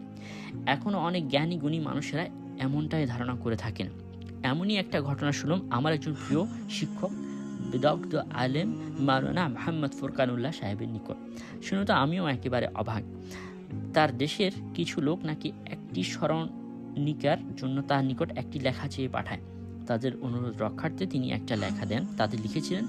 এখনও অনেক জ্ঞানী গুণী মানুষেরা এমনটাই ধারণা করে থাকেন। এমনই একটা ঘটনা শুনলাম আমার একজন প্রিয় শিক্ষক বিদগ্ধ আলেম মাওলানা মুহাম্মদ ফুরকানুল্লাহ সাহেবের নিকট। শুনে তো আমিও একেবারে অবাক। তার দেশের কিছু লোক নাকি একটি স্মরণিকার জন্য তার নিকট একটি লেখা চেয়ে পাঠায়। তাদের অনুরোধ রক্ষার্থে তিনি একটা লেখা দেন। তাদের লিখেছিলেন,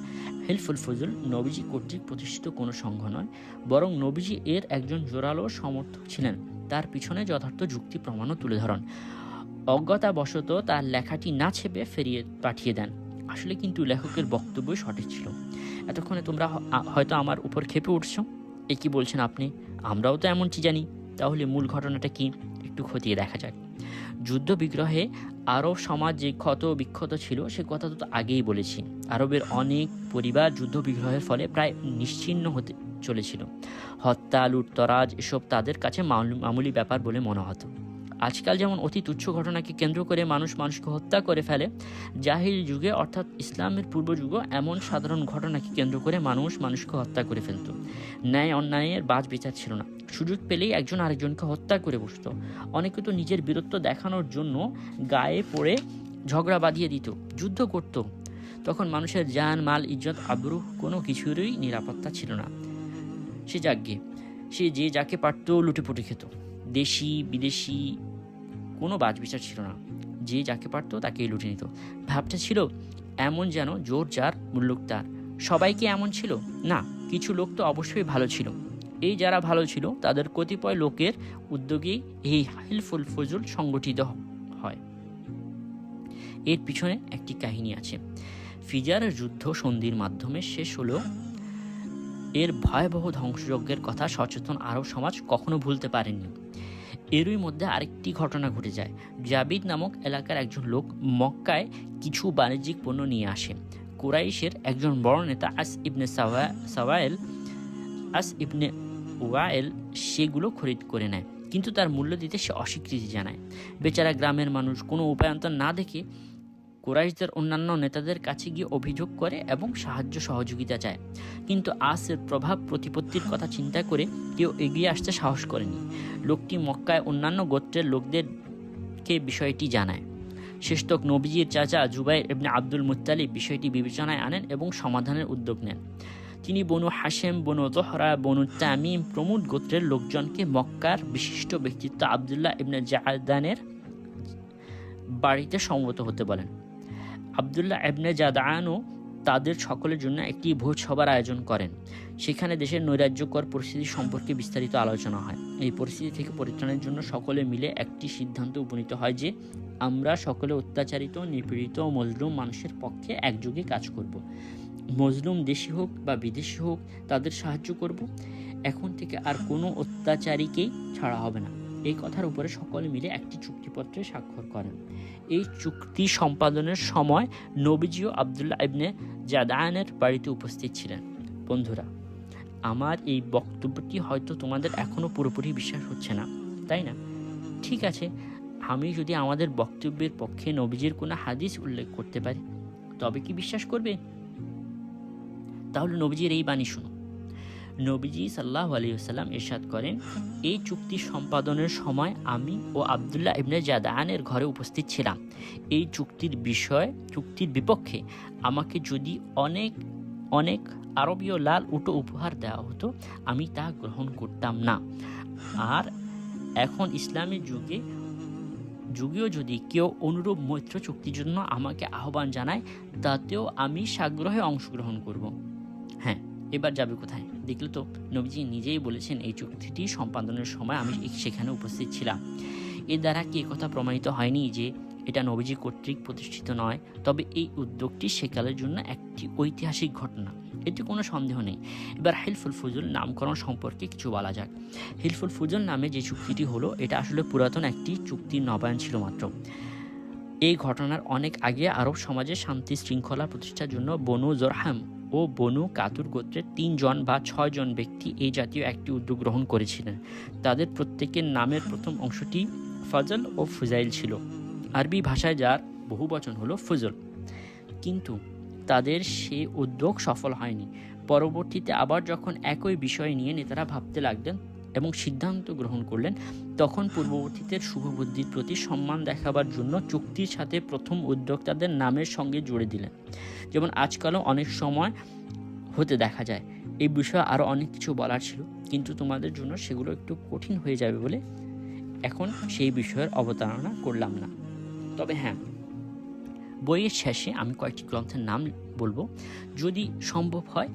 হেলফুল ফজল নবীজি কর্তৃক প্রতিষ্ঠিত কোনো সংঘ নয়, বরং নবীজি এর একজন জোরালো সমর্থক ছিলেন। তার পিছনে যথার্থ যুক্তি প্রমাণও তুলে ধরেন। অজ্ঞতাবশত তার লেখাটি না ছেপে ফেরিয়ে পাঠিয়ে দেন। আসলে কিন্তু লেখকের বক্তব্যই সঠিক ছিল। এতক্ষণে তোমরা হয়তো আমার উপর ক্ষেপে উঠছো, এ কি বলছেন আপনি? আমরাও তো এমনটি জানি। তাহলে মূল ঘটনাটা কি, একটু খতিয়ে দেখা যাক। যুদ্ধ বিগ্রহে আরব সমাজ যে ক্ষত বিক্ষত ছিল সে কথা তো আগেই বলেছি। আরবের অনেক পরিবার যুদ্ধ বিগ্রহের ফলে প্রায় নিশ্চিহ্ন হতে চলেছিল। হত্যা, লুটতরাজ এসব তাদের কাছে মামুলি ব্যাপার বলে মনে হতো। আজকাল যেমন অতি তুচ্ছ ঘটনাকে কেন্দ্র করে মানুষকে হত্যা করে ফেলে, জাহিল যুগে অর্থাৎ ইসলামের পূর্ব যুগে এমন সাধারণ ঘটনাকে কেন্দ্র করে মানুষকে হত্যা করে ফেলত। ন্যায় অন্যায়ের বাজ বিচার ছিল না। সুযোগ পেলেই একজন আরেকজনকে হত্যা করে বসত। অনেকে তো নিজের বীরত্ব দেখানোর জন্য গায়ে পড়ে ঝগড়া বাঁধিয়ে দিত, যুদ্ধ করত। তখন মানুষের জান, মাল, ইজ্জত, আবরুহ কোনো কিছুরই নিরাপত্তা ছিল না। সে যাগ্যে সে যে যাকে পারত লুটেপুটে খেত। দেশি বিদেশি কোনো বাছবিচার ছিল না, যে যাকে পারত তাকেই লুটে নিত। ভাবটা ছিল এমন যেন জোর যার মুল্লুক তার। সবাইকে এমন ছিল না, কিছু লোক তো অবশ্যই ভালো ছিল। এই যারা ভালো ছিল তাদের কতিপয় লোকের উদ্যোগেই এই হিলফুল ফুজুল সংগঠিত হয়। এর পিছনে একটি কাহিনী আছে। ফিজারের যুদ্ধ সন্ধির মাধ্যমে শেষ হলেও এর ভয়াবহ ধ্বংসযজ্ঞের কথা সচেতন আরব সমাজ কখনো ভুলতে পারেনি। এরই মধ্যে আরেকটি ঘটনা ঘটে যায়। জাবিদ নামক এলাকার একজন লোক মক্কায় কিছু বাণিজ্যিক পণ্য নিয়ে আসে। কুরাইশের একজন বড় নেতা আস ইবনে ওয়াইল সেগুলো খরিদ করে নেয়, কিন্তু তার মূল্য দিতে সে অস্বীকৃতি জানায়। বেচারা গ্রামের মানুষ কোনো উপায়ান্তর না দেখে কুরাইশদের অন্যান্য নেতাদের কাছে গিয়ে অভিযোগ করে এবং সাহায্য সহযোগিতা চায়, কিন্তু আসের প্রভাব প্রতিপত্তির কথা চিন্তা করে কেউ এগিয়ে আসতে সাহস করেনি। লোকটি মক্কায় অন্যান্য গোত্রের লোকদেরকে বিষয়টি জানায়। শেষতক নবীজির চাচা জুবাইর ইবনে আব্দুল মুত্তালিব বিষয়টি বিবেচনায় আনেন এবং সমাধানের উদ্যোগ নেন। তিনি বনু হাশেম, বনু জোহরা, বনু তামিম প্রমুখ গোত্রের লোকজনকে মক্কার বিশিষ্ট ব্যক্তিত্ব আবদুল্লাহ ইবনে জাদানের বাড়িতে সমবেত হতে বলেন। আবদুল্লাহ ইবনে জাদানও তাদের সকলের জন্য একটি ভোজ সভার আয়োজন করেন। সেখানে দেশের নৈরাজ্যকর পরিস্থিতি সম্পর্কে বিস্তারিত আলোচনা হয়। এই পরিস্থিতি থেকে পরিত্রাণের জন্য সকলে মিলে একটি সিদ্ধান্ত উপনীত হয় যে আমরা সকলে অত্যাচারিত, নিপীড়িত ও মজলুম মানুষের পক্ষে একযোগে কাজ করব। মজলুম দেশি হোক বা বিদেশি হোক, তাদের সাহায্য করব। এখন থেকে আর কোনো অত্যাচারীকেই ছাড়া হবে না। এই কথার উপরে সকলে মিলে একটি চুক্তিপত্রে স্বাক্ষর করেন। এই চুক্তি সম্পাদনের সময় নবীজিও আবদুল্লাহ ইবনে জাদানের বাড়িতে উপস্থিত ছিলেন। বন্ধুরা, আমার এই বক্তব্যটি হয়তো তোমাদের এখনও পুরোপুরি বিশ্বাস হচ্ছে না, তাই না? ঠিক আছে, আমি যদি আমাদের বক্তব্যের পক্ষে নবীজির কোনো হাদিস উল্লেখ করতে পারি, তবে কি বিশ্বাস করবে? তাহলে নবীজির এই বাণী শুনো। নবীজি সাল্লাল্লাহু আলাইহি ওয়াসাল্লাম ইরশাদ করেন, এই চুক্তি সম্পাদনের সময় আমি ও আবদুল্লাহ ইবনে জাদানের ঘরে উপস্থিত ছিলাম। এই চুক্তির বিপক্ষে আমাকে যদি অনেক অনেক আরবীয় লাল উটো উপহার দেওয়া হতো, আমি তা গ্রহণ করতাম না। আর এখন ইসলামের যুগেও যদি কেউ অনুরূপ মৈত্র চুক্তির জন্য আমাকে আহ্বান জানায়, তাতেও আমি সাগ্রহে অংশগ্রহণ করব। হ্যাঁ, এবার যাবে কোথায়? দেখলে তো, নবীজি নিজেই বলেছেন এই চুক্তিটি সম্পাদনের সময় আমি সেখানে উপস্থিত ছিলাম। এর দ্বারা কি কথা প্রমাণিত হয়নি যে এটা নবীজি কর্তৃক প্রতিষ্ঠিত নয়? তবে এই উদ্যোগটি সেকালের জন্য একটি ঐতিহাসিক ঘটনা, এতে কোনো সন্দেহ নেই। এবার হিলফুল ফুজুল নামকরণ সম্পর্কে কিছু বলা যাক। হিলফুল ফুজুল নামে যে চুক্তিটি হলো, এটা আসলে পুরাতন একটি চুক্তির নবায়ন ছিল মাত্র। এই ঘটনার অনেক আগে আরব সমাজে শান্তি শৃঙ্খলা প্রতিষ্ঠার জন্য বনু জরহাম ও বনু কাতুর গোত্রের 3 জন বা 6 জন ব্যক্তি এই জাতীয় একটি উদ্যোগ গ্রহণ করেছিলেন। তাদের প্রত্যেকের নামের প্রথম অংশটি ফজল ও ফুজাইল ছিল। আরবি ভাষায় যার বহু বচন হলো ফুজল। কিন্তু তাদের সে উদ্যোগ সফল হয়নি। পরবর্তীতে আবার যখন একই বিষয় নিয়ে নেতারা ভাবতে লাগলেন এবং সিদ্ধান্ত গ্রহণ করলেন, তখন পূর্ববর্তীদের শুভবুদ্ধির প্রতি সম্মান দেখাবার জন্য চুক্তির সাথে প্রথম উদ্যোক্তাদের নামের সঙ্গে জুড়ে দিলেন। যেমন আজকালও অনেক সময় হতে দেখা যায়। এই বিষয়ে আরও অনেক কিছু বলার ছিল, কিন্তু তোমাদের জন্য সেগুলো একটু কঠিন হয়ে যাবে বলে এখন সেই বিষয়ের অবতারণা করলাম না। তবে হ্যাঁ, বইয়ের শেষে আমি কয়েকটি গ্রন্থের নাম বলবো, যদি সম্ভব হয়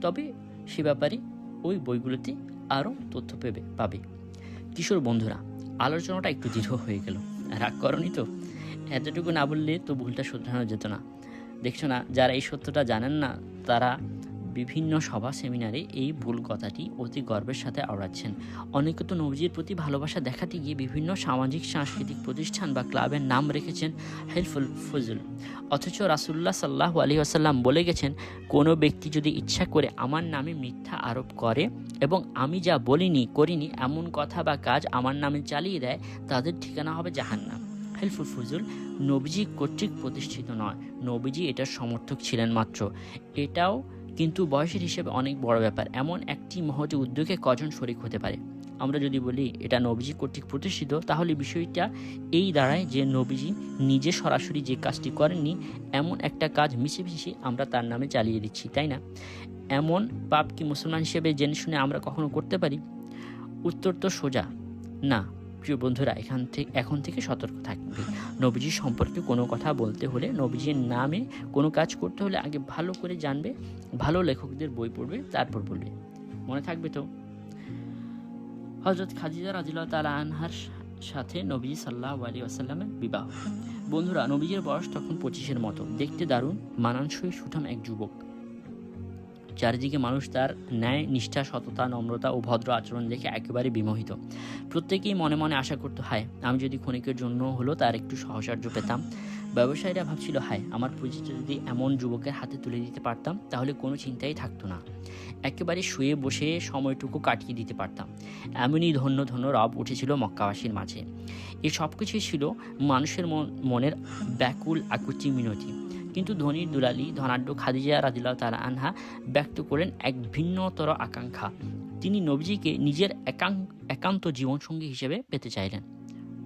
তবে সে ব্যাপারে ওই বইগুলোতে আরও তথ্য পাবে। কিশোর বন্ধুরা, আলোচনাটা একটু দীর্ঘ হয়ে গেল, রাগ করনি তো? এতটুকু না বললে তো ভুলটা শোধরানো যেত না। দেখছো না, যারা এই সত্যটা জানেন না, তারা বিভিন্ন সভা সেমিনারে এই ভুল কথাটি অতি গর্বের সাথে আওড়াচ্ছেন। অনেকে তো নবীজির প্রতি ভালোবাসা দেখাতে গিয়ে বিভিন্ন সামাজিক সাংস্কৃতিক প্রতিষ্ঠান বা ক্লাবের নাম রেখেছেন হিলফুল ফুজুল, অথচ রাসূলুল্লাহ সাল্লাল্লাহু আলাইহি ওয়াসাল্লাম বলে গেছেন, কোনো ব্যক্তি যদি ইচ্ছা করে আমার নামে মিথ্যা আরোপ করে এবং আমি যা করিনি এমন কথা বা কাজ আমার নামে চালিয়ে দেয়, তাদের ঠিকানা হবে জাহান্নাম। হিলফুল ফুজুল নবীজি কর্তৃক প্রতিষ্ঠিত নয়, নবীজি এটার সমর্থক ছিলেন মাত্র। এটাও কিন্তু বয়সের হিসেবে অনেক বড় ব্যাপার। এমন একটি মহতি উদ্যোগে কজন শরিক হতে পারে? আমরা যদি বলি এটা নবীজি কর্তৃক প্রতিষ্ঠিত, তাহলে বিষয়টা এই দাঁড়ায় যে নবীজি নিজে সরাসরি যে কাজটি করেননি, এমন একটা কাজ মিশে আমরা তার নামে চালিয়ে দিচ্ছি, তাই না? এমন পাপ কি মুসলমান হিসেবে জেনে শুনে আমরা কখনো করতে পারি? উত্তর তো সোজা না। প্রিয় বন্ধুরা, এখন থেকে সতর্ক থাকবে। নবীজির সম্পর্কে কোনো কথা বলতে হলে, নবীজির নামে কোনো কাজ করতে হলে আগে ভালো করে জানবে, ভালো লেখকদের বই পড়বে, তারপর বলবে। মনে থাকবে তো? হযরত খাদিজা রাদিয়াল্লাহু তাআলা আনহার সাথে নবীজি সাল্লাল্লাহু আলাইহি ওয়াসাল্লামের বিবাহ। বন্ধুরা, নবীজির বয়স তখন 25-এর মতো, দেখতে দারুণ মানানসই সুঠাম এক যুবক। চারিদিকে মানুষ তার ন্যায়, নিষ্ঠা, সততা, নম্রতা ও ভদ্র আচরণ দেখে একেবারে বিমোহিত। প্রত্যেকেই মনে মনে আশা করতো, হায় আমি যদি ক্ষণিকের জন্য হলো তার একটু সহসাহায্য পেতাম। ব্যবসায়ীরা ভাবছিল, হায় আমার পুঁজিটা যদি এমন যুবকের হাতে তুলে দিতে পারতাম তাহলে কোনো চিন্তাই থাকতো না, একেবারে শুয়ে বসে সময়টুকু কাটিয়ে দিতে পারতাম। এমনই ধন্য ধন্য রব উঠেছিল মক্কাবাসীর মাঝে। এই সব কিছুই ছিল মানুষের মনের ব্যাকুল আকুতি মিনতি। কিন্তু ধনীর দুলালী ধনাঢ্য খাদিজা রাদিয়াল্লাহু তাআলা আনহা ব্যক্ত করেন এক ভিন্নতর আকাঙ্ক্ষা। তিনি নবীজিকে নিজের একান্ত জীবনসঙ্গী হিসেবে পেতে চাইলেন।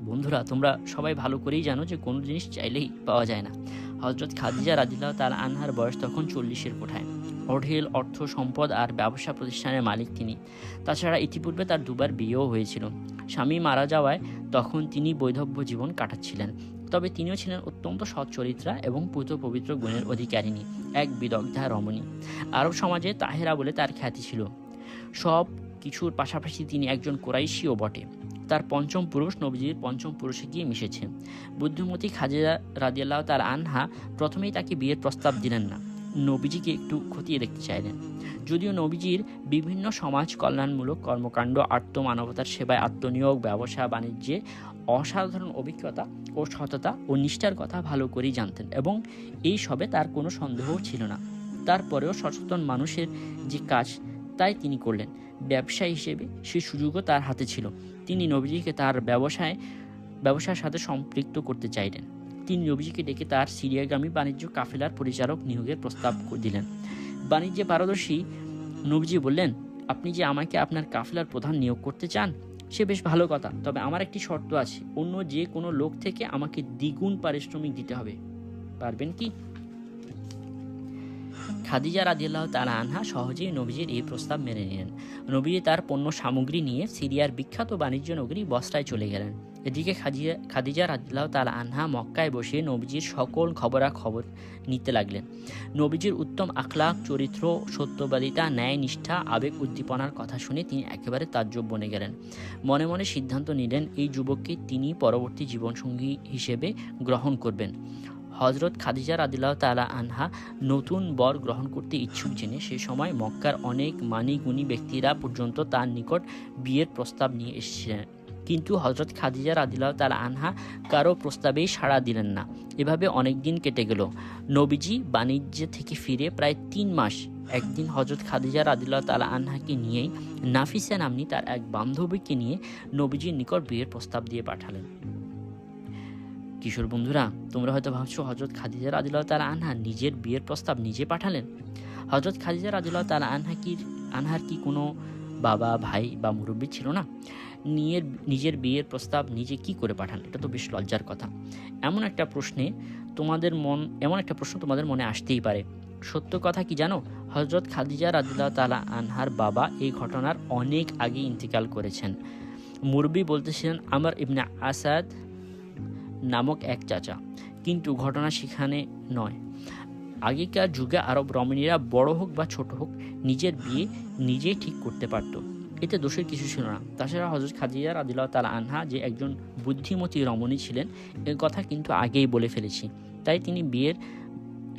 বন্ধুরা, তোমরা সবাই ভালো করেই জানো যে কোনো জিনিস চাইলেই পাওয়া যায় না। হযরত খাদিজা রাদিয়াল্লাহু তাআলা আনহার বয়স তখন 40-এর কোঠায়। অঢেল অর্থ সম্পদ আর ব্যবসা প্রতিষ্ঠানের মালিক তিনি। তাছাড়া ইতিপূর্বে তার দুবার বিয়েও হয়েছিল। স্বামী মারা যাওয়ায় তখন তিনি বৈধব্য জীবন কাটাচ্ছিলেন। তবে তিনিও ছিলেন অত্যন্ত সৎ চরিত্রা এবং পূত পবিত্র গুণের অধিকারিণী, এক বিদগ্ধা রমণী। আরব সমাজে তাহেরা বলে তার খ্যাতি ছিল। সব কিছুর পাশাপাশি তিনি একজন কোরাইশিও বটে। তার পঞ্চম পুরুষ নবীজির পঞ্চম পুরুষে গিয়ে মিশেছে। বুদ্ধিমতী খাদিজা রাদিয়াল্লাহু তাআলা আনহা প্রথমেই তাকে বিয়ের প্রস্তাব দিলেন না, নবীজিকে একটু খতিয়ে দেখতে চাইলেন। যদিও নবীজির বিভিন্ন সমাজ কল্যাণমূলক কর্মকাণ্ড, আত্মমানবতার সেবায় আত্মনিয়োগ, ব্যবসা বাণিজ্যে অসাধারণ অভিজ্ঞতা ও সততা ও নিষ্ঠার কথা ভালো করেই জানতেন এবং এই সবে তার কোনো সন্দেহও ছিল না। তারপরেও সচেতন মানুষের যে কাজ তাই তিনি করলেন। ব্যবসায়ী হিসেবে সেই সুযোগও তার হাতে ছিল। তিনি নবীজিকে তার ব্যবসার সাথে সম্পৃক্ত করতে চাইলেন। তিনি নবীজিকে ডেকে তার সিরিয়াগামী বাণিজ্য কাফেলার পরিচালক নিয়োগের প্রস্তাব দিলেন। বাণিজ্যে পারদর্শী নবীজি বললেন, আপনি যে আমাকে আপনার কাফেলার প্রধান নিয়োগ করতে চান সে বেশ ভালো কথা, তবে আমার একটি শর্ত আছে, অন্য যে কোনো লোক থেকে আমাকে দ্বিগুণ পারিশ্রমিক দিতে হবে। পারবেন কি? খাদিজা রাদিয়াল্লাহু তাআলা আনহা সহজেই নবীজির এই প্রস্তাব মেনে নিলেন। নবীজি তার পণ্য সামগ্রী নিয়ে সিরিয়ার বিখ্যাত বাণিজ্য নগরী বসরায় চলে গেলেন। এদিকে খাদিজা রাদিয়াল্লাহু তাআলা আনহা মক্কায় বসে নবীজির সকল খবরাখবর নিতে লাগলেন। নবীজির উত্তম আখলাক, চরিত্র, সত্যবাদিতা, ন্যায়, নিষ্ঠা, আবেগ, উদ্দীপনার কথা শুনে তিনি একেবারে তাজ্জব বনে গেলেন। মনে মনে সিদ্ধান্ত নিলেন এই যুবককে তিনি পরবর্তী জীবনসঙ্গী হিসেবে গ্রহণ করবেন। হযরত খাদিজা রাদিয়াল্লাহু তাআলা আনহা নতুন বর গ্রহণ করতে ইচ্ছুক জেনে সে সময় মক্কার অনেক মানি গুণী ব্যক্তিরা পর্যন্ত তার নিকট বিয়ের প্রস্তাব নিয়ে এসেছিলেন। কিন্তু হযরত খাদিজা রাদিয়াল্লাহু তাআলা আনহা কারো প্রস্তাবেই সাড়া দিলেন না। এভাবে অনেক দিন কেটে গেল। নবীজি বাণিজ্য থেকে ফিরে প্রায় 3 মাস একদিন হযরত খাদিজা রাদিয়াল্লাহু তাআলা আনহাকে নিয়েই নাফিসা নাম্নী তার এক বান্ধবীকে নিয়ে নবীজির নিকট বিয়ের প্রস্তাব দিয়ে পাঠালেন। কিশোর বন্ধুরা, তোমরা হয়তো ভাবছো হযরত খাদিজা রাদিয়াল্লাহু তাআলা আনহা নিজের বিয়ের প্রস্তাব নিজে পাঠালেন। হযরত খাদিজা রাদিয়াল্লাহু তাআলা আনহার কি কোনো বাবা, ভাই বা মুরব্বী ছিল না? নিজের বিয়ের প্রস্তাব নিজে কি করে পাঠান? এটা তো বেশ লজ্জার কথা। এমন একটা প্রশ্ন তোমাদের মনে আসতেই পারে। সত্য কথা কি জানো? হযরত খাদিজা রাদিয়াল্লাহু তাআলা আনহার বাবা এই ঘটনার অনেক আগে ইন্তেকাল করেছেন। মুরব্বী বলতেছিলেন আমর ইবনে আসাদ নামক এক চাচা। কিন্তু ঘটনা সেখানে নয়। আগেকার যুগে আরব রমণীরা বড় হোক বা ছোট হোক নিজের বিয়ে নিজেই ঠিক করতে পারত, এতে দোষের কিছু ছিল না। তাছাড়া হযরত খাদিজা রাদিয়াল্লাহু তাআলা আনহা যে একজন বুদ্ধিমতী রমণী ছিলেন এর কথা কিন্তু আগেই বলে ফেলেছি। তাই তিনি বিয়ের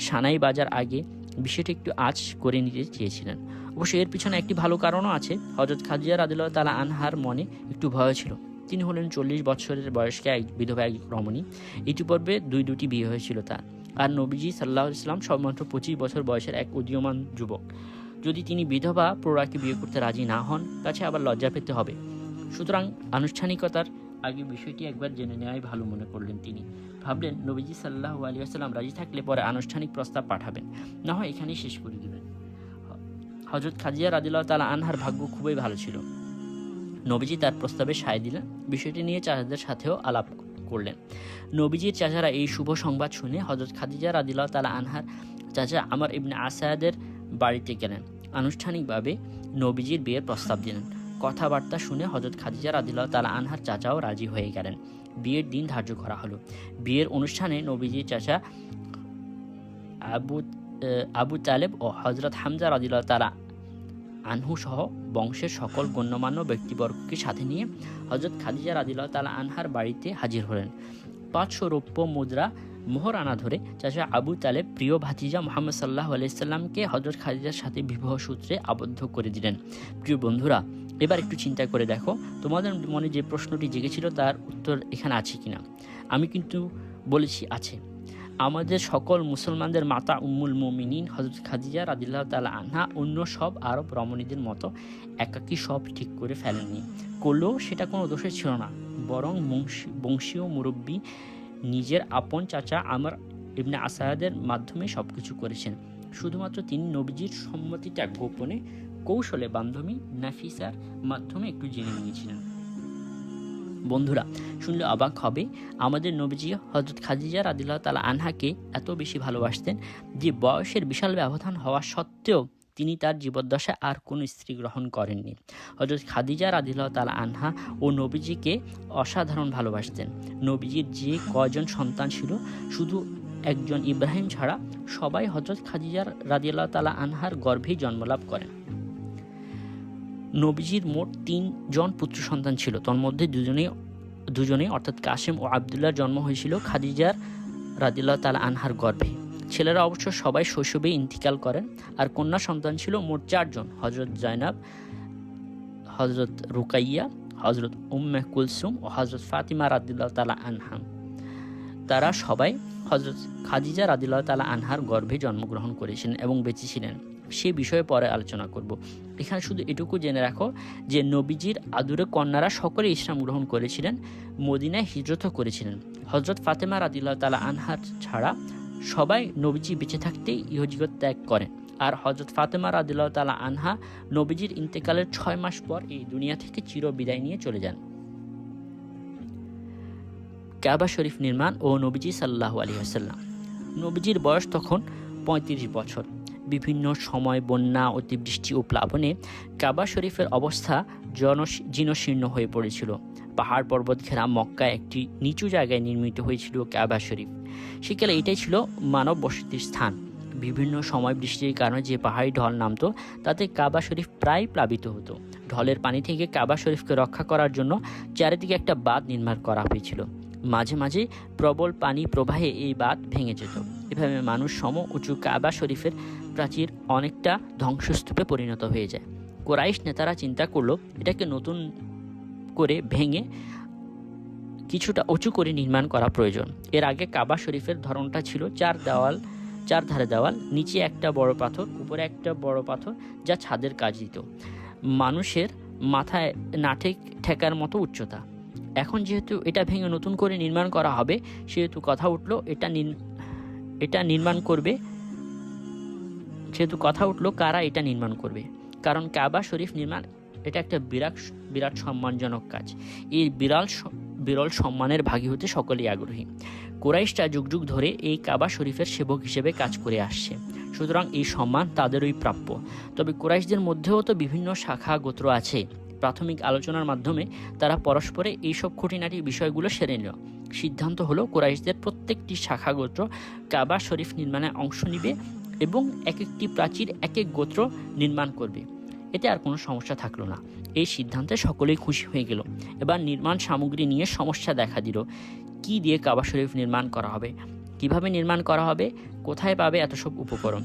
সানাই বাজার আগে বিষয়টি একটু আঁচ করে নিতে চেয়েছিলেন। অবশ্য এর পিছনে একটি ভালো কারণও আছে। হযরত খাদিজা রাদিয়াল্লাহু তাআলা আনহার মনে একটু ভয় ছিল। তিনি হলেন 40 বছরের বয়স্কা এক বিধবা এক রমণী। ইতিপূর্বে দুটি বিয়ে হয়েছিল তার। আর নবীজি সাল্লাল্লাহু আলাইহি ওয়াসাল্লাম সবেমাত্র 25 বছর বয়সের এক উদীয়মান যুবক। যদি তিনি বিধবা প্রৌঢ়াকে বিয়ে করতে রাজি না হন তাছে আবার লজ্জা পেতে হবে। সুতরাং আনুষ্ঠানিকতার আগে বিষয়টি একবার জেনে নেওয়াই ভালো মনে করলেন। তিনি ভাবলেন নবীজি সাল্লাল্লাহু আলাইহি ওয়াসাল্লাম রাজি থাকলে পরে আনুষ্ঠানিক প্রস্তাব পাঠাবেন, না হয় এখানেই শেষ করে দেবেন। হযরত খাদিজা রাদিয়াল্লাহু তাআলা আনহার ভাগ্য খুবই ভালো ছিল। নবীজি তার প্রস্তাবে সায় দিলেন। বিষয়টি নিয়ে চাচাদের সাথেও আলাপ করলেন। নবীজির চাচারা এই শুভ সংবাদ শুনে হযরত খাদিজা রাদিয়াল্লাহু তাআলা আনহার চাচা আমর ইবনে আসাদের বাড়িতে গেলেন। আনুষ্ঠানিকভাবে নবীজির বিয়ের প্রস্তাব দিলেন। কথাবার্তা শুনে হযরত খাদিজা রাদিয়াল্লাহু তাআলা আনহার চাচাও রাজি হয়ে গেলেন। বিয়ের দিন ধার্য করা হলো। বিয়ের অনুষ্ঠানে নবীজির চাচা আবু তালেব ও হযরত হামজা রাদিয়াল্লাহু তাআলা আনহু সহ বংশের সকল গণ্যমান্য ব্যক্তিবর্গকে সাথে নিয়ে হযরত খাদিজা রাদিয়াল্লাহু তাআলা আনহার বাড়িতে হাজির হলেন। 500 রৌপ্য মুদ্রা মোহর আনা ধরে চাচা আবু তালেব প্রিয় ভাতিজা মুহাম্মদ সাল্লাল্লাহু আলাইহি সাল্লামকে হযরত খাদিজার সাথে বিবাহ সূত্রে আবদ্ধ করে দিলেন। প্রিয় বন্ধুরা, এবার একটু চিন্তা করে দেখো, তোমাদের মনে যে প্রশ্নটি জেগেছিল তার উত্তর এখানে আছে কিনা। আমি কিন্তু বলেছি আছে। আমাদের সকল মুসলমানদের মাতা উম্মুল মুমিনিন হযরত খাদিজা রাদিয়াল্লাহু তাআলা আনহা অন্য সব আরব রমণীদের মতো একাকী সব ঠিক করে ফেলেননি। করলেও সেটা কোনো দোষে ছিল না, বরং বংশীয় মুরব্বী নিজের আপন চাচা আমর ইবনে আসাদের মাধ্যমে সব কিছু করেছেন। শুধুমাত্র তিনি নবীজির সম্মতিটা গোপনে কৌশলে বান্ধবী নাফিসার মাধ্যমে একটু জেনে নিয়েছিলেন। বন্ধুরা, শুনলে অবাক হবে, আমাদের নবীজি হযরত খাদিজা রাদিয়াল্লাহু তাআলা আনহাকে এত বেশি ভালোবাসতেন যে বয়সের বিশাল ব্যবধান হওয়া সত্ত্বেও তিনি তার জীবদ্দশায় আর কোনো স্ত্রী গ্রহণ করেননি। হযরত খাদিজা রাদিয়াল্লাহু তাআলা আনহা ও নবীজিকে অসাধারণ ভালোবাসতেন। নবীজির যে কয়জন সন্তান ছিল, শুধু একজন ইব্রাহিম ছাড়া সবাই হযরত খাদিজা রাদিয়াল্লাহু তাআলা আনহার গর্ভেই জন্মলাভ করেন। নবীজির মোট 3 জন পুত্র সন্তান ছিল। তন্মধ্যে দুজনে অর্থাৎ কাসেম ও আবদুল্লাহর জন্ম হয়েছিল খাদিজার রাদিয়াল্লাহু তাআলা আনহার গর্ভে। ছেলেরা অবশ্য সবাই শৈশবেই ইন্তিকাল করেন। আর কন্যা সন্তান ছিল মোট 4 জন, হযরত জায়নাব, হযরত রুকাইয়া, হযরত উম্মে কুলসুম ও হযরত ফাতিমা রাদিয়াল্লাহু তাআলা আনহা। তারা সবাই হযরত খাদিজা রাদিয়াল্লাহু তাআলা আনহার গর্ভে জন্মগ্রহণ করেছিলেন এবং বেঁচে ছিলেন। সে বিষয়ে পরে আলোচনা করব। এখানে শুধু এটুকু জেনে রাখো যে নবীজির আদুরে কন্যারা সকলে ইসলাম গ্রহণ করেছিলেন, মদিনায় হিজরতও করেছিলেন। হযরত ফাতেমা রাদিয়াল্লাহু তাআলা আনহার ছাড়া সবাই নবীজি বেঁচে থাকতেই ইহজগৎ ত্যাগ করেন। আর হযরত ফাতেমা রাদিয়াল্লাহু তাআলা আনহা নবীজির ইন্তেকালের 6 মাস পর এই দুনিয়া থেকে চির বিদায় নিয়ে চলে যান। কাবা শরীফ নির্মাণ ও নবীজি সাল্লাল্লাহু আলাইহি ওয়াসাল্লাম। নবীজির বয়স তখন 35 বছর। বিভিন্ন সময় বন্যা, অতিবৃষ্টি ও প্লাবনে কাবা শরীফের অবস্থা জীর্ণশীর্ণ হয়ে পড়েছিল। পাহাড় পর্বত ঘেরা মক্কায় একটি নিচু জায়গায় নির্মিত হয়েছিল কাবা শরীফ। সেকালে এটাই ছিল মানব বসতির স্থান। বিভিন্ন সময় বৃষ্টির কারণে যে পাহাড়ি ঢল নামতো তাতে কাবা শরীফ প্রায় প্লাবিত হতো। ঢলের পানি থেকে কাবা শরীফকে রক্ষা করার জন্য চারিদিকে একটা বাঁধ নির্মাণ করা হয়েছিল। মাঝে মাঝে প্রবল পানি প্রবাহে এই বাঁধ ভেঙে যেত। এভাবে মানুষ সম উঁচু কাবা শরীফের প্রাচীর অনেকটা ধ্বংসস্তূপে পরিণত হয়ে যায়। কুরাইশ নেতারা চিন্তা করলো এটাকে নতুন করে ভেঙে কিছুটা উঁচু করে নির্মাণ করা প্রয়োজন। এর আগে কাবা শরীফের ধরনটা ছিল 4 ধারে দেওয়াল, নিচে একটা বড় পাথর, উপরে একটা বড় পাথর যা ছাদের কাজ দিত। মানুষের মাথায় না ঠেকার মতো উচ্চতা। এখন যেহেতু এটা ভেঙে নতুন করে নির্মাণ করা হবে, সেহেতু কথা উঠলো কারা এটা নির্মাণ করবে। কারণ কাবা শরীফ নির্মাণ এটা একটা বিরাট সম্মানজনক কাজ। এই বিরল সম্মানের ভাগী হতে সকলেই আগ্রহী। কুরাইশরা যুগ যুগ ধরে এই কাবা শরীফের সেবক হিসেবে কাজ করে আসছে, সুতরাং এই সম্মান তাদেরই প্রাপ্য। তবে কুরাইশদের মধ্যেও তো বিভিন্ন শাখা গোত্র আছে। প্রাথমিক আলোচনার মাধ্যমে তারা পরস্পরে এইসব খুঁটিনাটি বিষয়গুলো সেরে নিল। সিদ্ধান্ত হলো কুরাইশদের প্রত্যেকটি শাখা গোত্র কাবা শরীফ নির্মাণে অংশ নিবে এবং এক একটি প্রাচীর এক এক গোত্র নির্মাণ করবে। এতে আর কোনো সমস্যা থাকলো না। এই সিদ্ধান্তে সকলেই খুশি হয়ে গেল। এবার নির্মাণ সামগ্রী নিয়ে সমস্যা দেখা দিল। কি দিয়ে কাবা শরীফ নির্মাণ করা হবে, কিভাবে নির্মাণ করা হবে, কোথায় পাবে এত সব উপকরণ।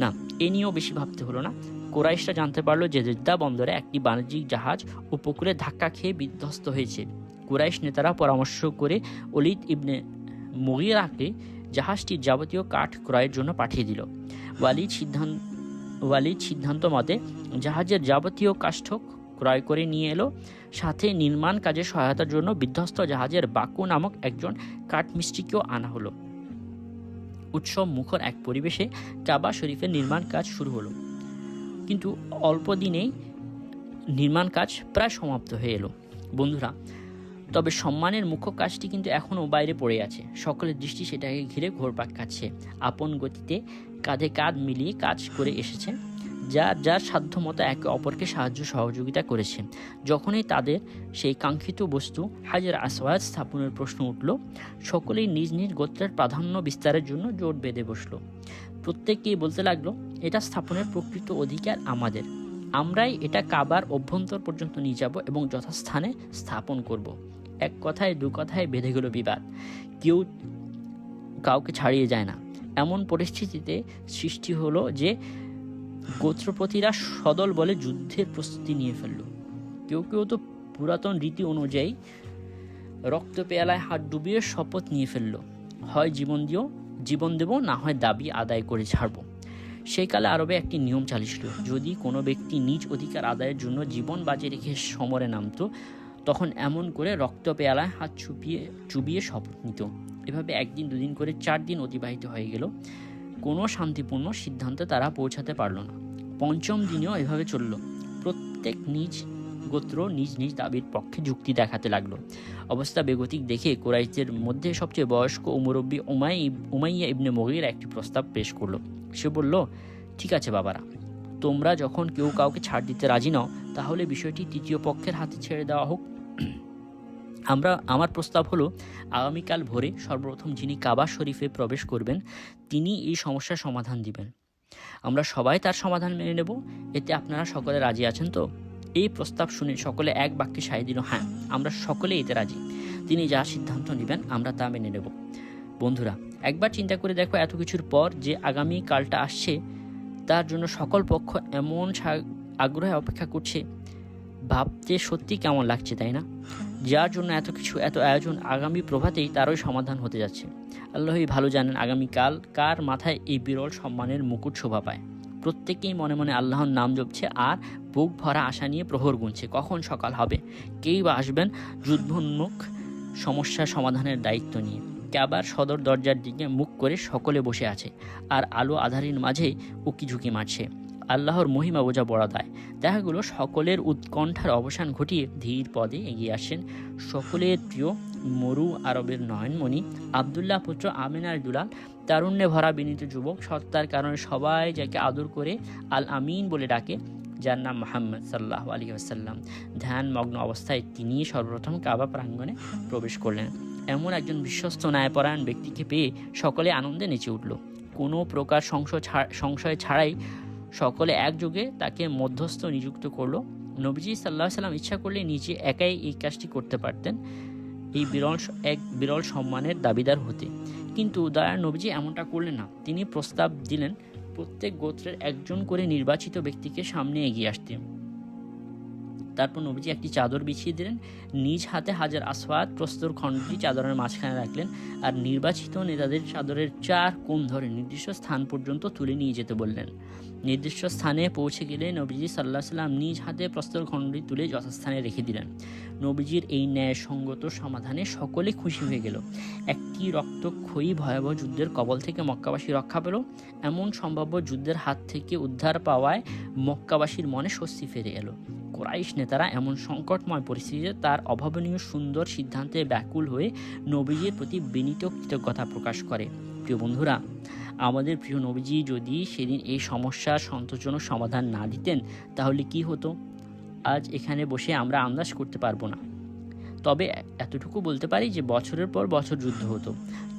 না, এ নিয়েও বেশি ভাবতে হলো না। কুরাইশরা জানতে পারলো যে জেদ্দা বন্দরে একটি বাণিজ্যিক জাহাজ উপকূলে ধাক্কা খেয়ে বিধ্বস্ত হয়েছে। কুরাইশ নেতারা পরামর্শ করে ওলীদ ইবনে মুগীরাকে জাহাজটির যাবতীয় কাঠ ক্রয়ের জন্য পাঠিয়ে দিল। ওয়ালিদ সিদ্ধান্ত মতে জাহাজের যাবতীয় কাষ্ঠ ক্রয় করে নিয়ে এলো। সাথে নির্মাণ কাজে সহায়তার জন্য বিধ্বস্ত জাহাজের বাকু নামক একজন কাঠমিস্ত্রিকেও আনা হলো। উৎসব মুখর এক পরিবেশে কাবা শরীফের নির্মাণ কাজ শুরু হলো। কিন্তু অল্প দিনেই নির্মাণ কাজ প্রায় সমাপ্ত হয়ে এলো। বন্ধুরা, তবে সম্মানের মুখ্য কাজটি কিন্তু এখনও বাইরে পড়ে আছে। সকলের দৃষ্টি সেটাকে ঘিরে ঘোরপাক খাচ্ছে। আপন গতিতে কাঁধে কাঁধ মিলিয়ে কাজ করে এসেছে। যার সাধ্য মতো একে অপরকে সাহায্য সহযোগিতা করেছে। যখনই তাদের সেই কাঙ্ক্ষিত বস্তু হাজর আসওয়াদ স্থাপনের প্রশ্ন উঠল, সকলেই নিজ নিজ গোত্রের প্রাধান্য বিস্তারের জন্য জোট বেঁধে বসল। প্রত্যেককেই বলতে লাগলো, এটা স্থাপনের প্রকৃত অধিকার আমাদের, আমরাই এটা কাবার অভ্যন্তর পর্যন্ত নিয়ে যাব এবং যথাস্থানে স্থাপন করব। এক কথায় দু কথায় বেঁধে গেল বিবাদ, কেউ কাউকে ছাড়িয়ে যায় না। এমন পরিস্থিতিতে সৃষ্টি হলো যে গোত্রপতিরা সদল বলে যুদ্ধের প্রস্তুতি নিয়ে ফেলল। কেউ কেউ তো পুরাতন রীতি অনুযায়ী রক্ত পেয়ালায় হাত ডুবিয়ে শপথ নিয়ে ফেলল, হয় জীবন দেব, না হয় দাবি আদায় করে ছাড়ব। সেই কালে আরবে একটি নিয়ম চালিয়েছিল, যদি কোনো ব্যক্তি নিজ অধিকার আদায়ের জন্য জীবন বাজি রেখে সমরে নামতো, তখন এমন করে রক্ত পেয়ালায় হাত চুবিয়ে শপথ নিত। এভাবে একদিন দুদিন করে 4 দিন অতিবাহিত হয়ে গেল। কোনো শান্তিপূর্ণ সিদ্ধান্তে তারা পৌঁছাতে পারল না। 5ম দিনেও এভাবে চলল। প্রত্যেক নিজ গোত্র নিজ নিজ দাবির পক্ষে যুক্তি দেখাতে লাগলো। অবস্থা বেগতিক দেখে কুরাইশদের মধ্যে সবচেয়ে বয়স্ক ও মুরব্বী উমাইয়া ইবনে মুগীরা একটি প্রস্তাব পেশ করলো। সে বলল, ঠিক আছে বাবারা, তোমরা যখন কেউ কাউকে ছাড় দিতে রাজি নাও, তাহলে বিষয়টি তৃতীয় পক্ষের হাতে ছেড়ে দেওয়া হোক। আমার প্রস্তাব হলো, আগামীকাল ভোরে সর্বপ্রথম যিনি কাবা শরীফে প্রবেশ করবেন তিনি এই সমস্যার সমাধান দিবেন। আমরা সবাই তার সমাধান মেনে নেব। এতে আপনারা সকলে রাজি আছেন তো? এই প্রস্তাব শুনে সকলে এক বাক্যে সায় দিল, হ্যাঁ, আমরা সকলে এতে রাজি। তিনি যা সিদ্ধান্ত নেবেন আমরা তা মেনে নেব। বন্ধুরা, একবার চিন্তা করে দেখো, এত কিছুর পর যে আগামী কালটা আসছে তার জন্য সকল পক্ষ এমন আগ্রহে অপেক্ষা করছে, ভাবতে সত্যি কেমন লাগছে, তাই না? যার জন্য এত কিছু, এত আয়োজন, আগামী প্রভাতেই তারই সমাধান হতে যাচ্ছে। আল্লাহই ভালো জানেন আগামীকাল কার মাথায় এই বিরল সম্মানের মুকুট শোভা পায়। প্রত্যেকেই মনে মনে আল্লাহর নাম জপছে আর বুক ভরা আশা নিয়ে প্রহর গুনছে, কখন সকাল হবে, কেই বা আসবেন যুদ্ধোন্মুখ সমস্যা সমাধানের দায়িত্ব নিয়ে। কাবার সদর দরজার দিকে মুখ করে সকলে বসে আছে আর আলো আধারির মাঝে উকি ঝুঁকি মারছে। আল্লাহর মহিমা বোঝা বড় দায়। দেখা গেল সকলের উৎকণ্ঠার অবসান ঘটিয়ে ধীর পদে এগিয়ে আসেন সকলের প্রিয় মরু আরবের নয়নমণি আবদুল্লাহ পুত্র আমিনার দুলাল, তারুণ্যে ভরা বিনীত যুবক, সত্তার কারণে সবাই যাকে আদর করে আল আমিন বলে ডাকে, যার নাম মুহাম্মদ সাল্লাল্লাহু আলাইহি ওয়াসাল্লাম। ধ্যানমগ্ন অবস্থায় তিনি সর্বপ্রথম কাবা প্রাঙ্গণে প্রবেশ করলেন। এমন একজন বিশ্বস্ত ন্যায়পরায়ণ ব্যক্তিকে পেয়ে সকলে আনন্দে নেচে উঠল। কোনো প্রকার সংশয় ছাড়াই সকলে একযোগে তাকে মধ্যস্থ নিযুক্ত করলো। নবীজি সাল্লাল্লাহু আলাইহি ওয়াসাল্লাম ইচ্ছা করলে নিজে একাই এই কাজটি করতে পারতেন, এই বিরল সম্মানের দাবিদার হতে। কিন্তু দয়ার নবীজি এমনটা করলেন না। তিনি প্রস্তাব দিলেন প্রত্যেক গোত্রের একজন করে নির্বাচিত ব্যক্তিকে সামনে এগিয়ে আসতে। তারপর নবীজি একটি চাদর বিছিয়ে দিলেন, নিজ হাতে হাজার আসওয়াদ প্রস্তর খণ্ডটি চাদরের মাঝখানে রাখলেন আর নির্বাচিত নেতাদের চাদরের 4 কোণ ধরে নির্দিষ্ট স্থান পর্যন্ত তুলে নিয়ে যেতে বললেন। নির্দিষ্ট স্থানে পৌঁছে গেলে নবীজি সাল্লাল্লাহু আলাইহি ওয়াসাল্লাম নিজ হাতে প্রস্তর খণ্ডটি তুলে যথাস্থানে রেখে দিলেন। নবীজির এই ন্যায়সঙ্গত সমাধানে সকলে খুশি হয়ে গেল। একটি রক্তক্ষয়ী ভয়াবহ যুদ্ধের কবল থেকে মক্কাবাসী রক্ষা পেল। এমন সম্ভাব্য যুদ্ধের হাত থেকে উদ্ধার পাওয়ায় মক্কাবাসীর মনে স্বস্তি ফিরে এলো। কুরাইশ নেতারা এমন সংকটময় পরিস্থিতিতে তার অভাবনীয় সুন্দর সিদ্ধান্তে ব্যাকুল হয়ে নবীজির প্রতি বিনীত কৃতজ্ঞতা প্রকাশ করে। প্রিয় বন্ধুরা, আমাদের প্রিয় নবীজি যদি সেদিন এই সমস্যার সন্তোষজনক সমাধান না দিতেন তাহলে কি হতো আজ এখানে বসে আমরা আন্দাজ করতে পারবো না। তবে এতটুকু বলতে পারি যে বছরের পর বছর যুদ্ধ হতো,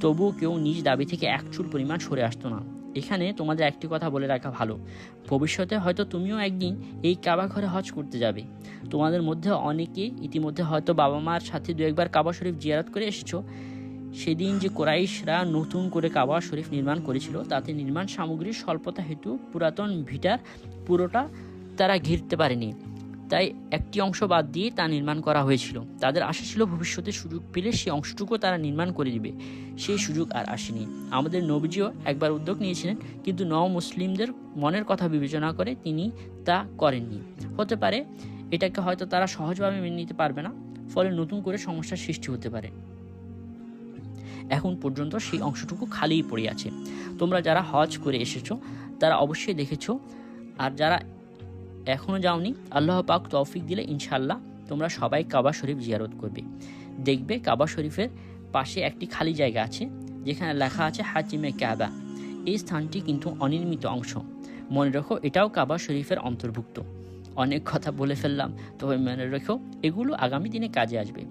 তবুও কেউ নিজ দাবি থেকে এক চুল পরিমাণ সরে আসতো না। এখানে তোমাদের একটি কথা বলে রাখা ভালো, ভবিষ্যতে হয়তো তুমিও একদিন এই কাবা ঘরে হজ করতে যাবে। তোমাদের মধ্যে অনেকে ইতিমধ্যে হয়তো বাবা মার সাথে 2-1 বার কাবা শরীফ জিয়ারত করে এসেছো। সেদিন যে কুরাইশরা নতুন করে কাবা শরীফ নির্মাণ করেছিল তাতে নির্মাণ সামগ্রীর স্বল্পতা হেতু পুরাতন ভিটার পুরোটা তারা ঘিরতে পারেনি, তাই একটি অংশ বাদ দিয়ে তা নির্মাণ করা হয়েছিল। তাদের আশা ছিল ভবিষ্যতে সুযোগ পেলে সেই অংশটুকু তারা নির্মাণ করে দিবে। সেই সুযোগ আর আসেনি। আমাদের নবীজিও একবার উদ্যোগ নিয়েছিলেন, কিন্তু মুসলিমদের মনের কথা বিবেচনা করে তিনি তা করেননি। হতে পারে এটাকে হয়তো তারা সহজভাবে মেনে নিতে পারবে না, ফলে নতুন করে সমস্যার সৃষ্টি হতে পারে। এখন পর্যন্ত সেই অংশটুকু খালিই পড়ে আছে। তোমরা যারা হজ করে এসেছো তারা অবশ্যই দেখেছো, আর যারা এখনও যাওনি আল্লাহ পাক তৌফিক দিলে ইনশাআল্লাহ তোমরা সবাই কাবা শরীফ জিয়ারত করবে। দেখবে কাবা শরীফের পাশে একটি খালি জায়গা আছে যেখানে লেখা আছে হাজিমে কাবা। এই স্থানটি কিন্তু অনির্মিত অংশ। মনে রেখো এটাও কাবা শরীফের অন্তর্ভুক্ত। অনেক কথা বলে ফেললাম, তবে মনে রেখো এগুলো আগামী দিনে কাজে আসবে।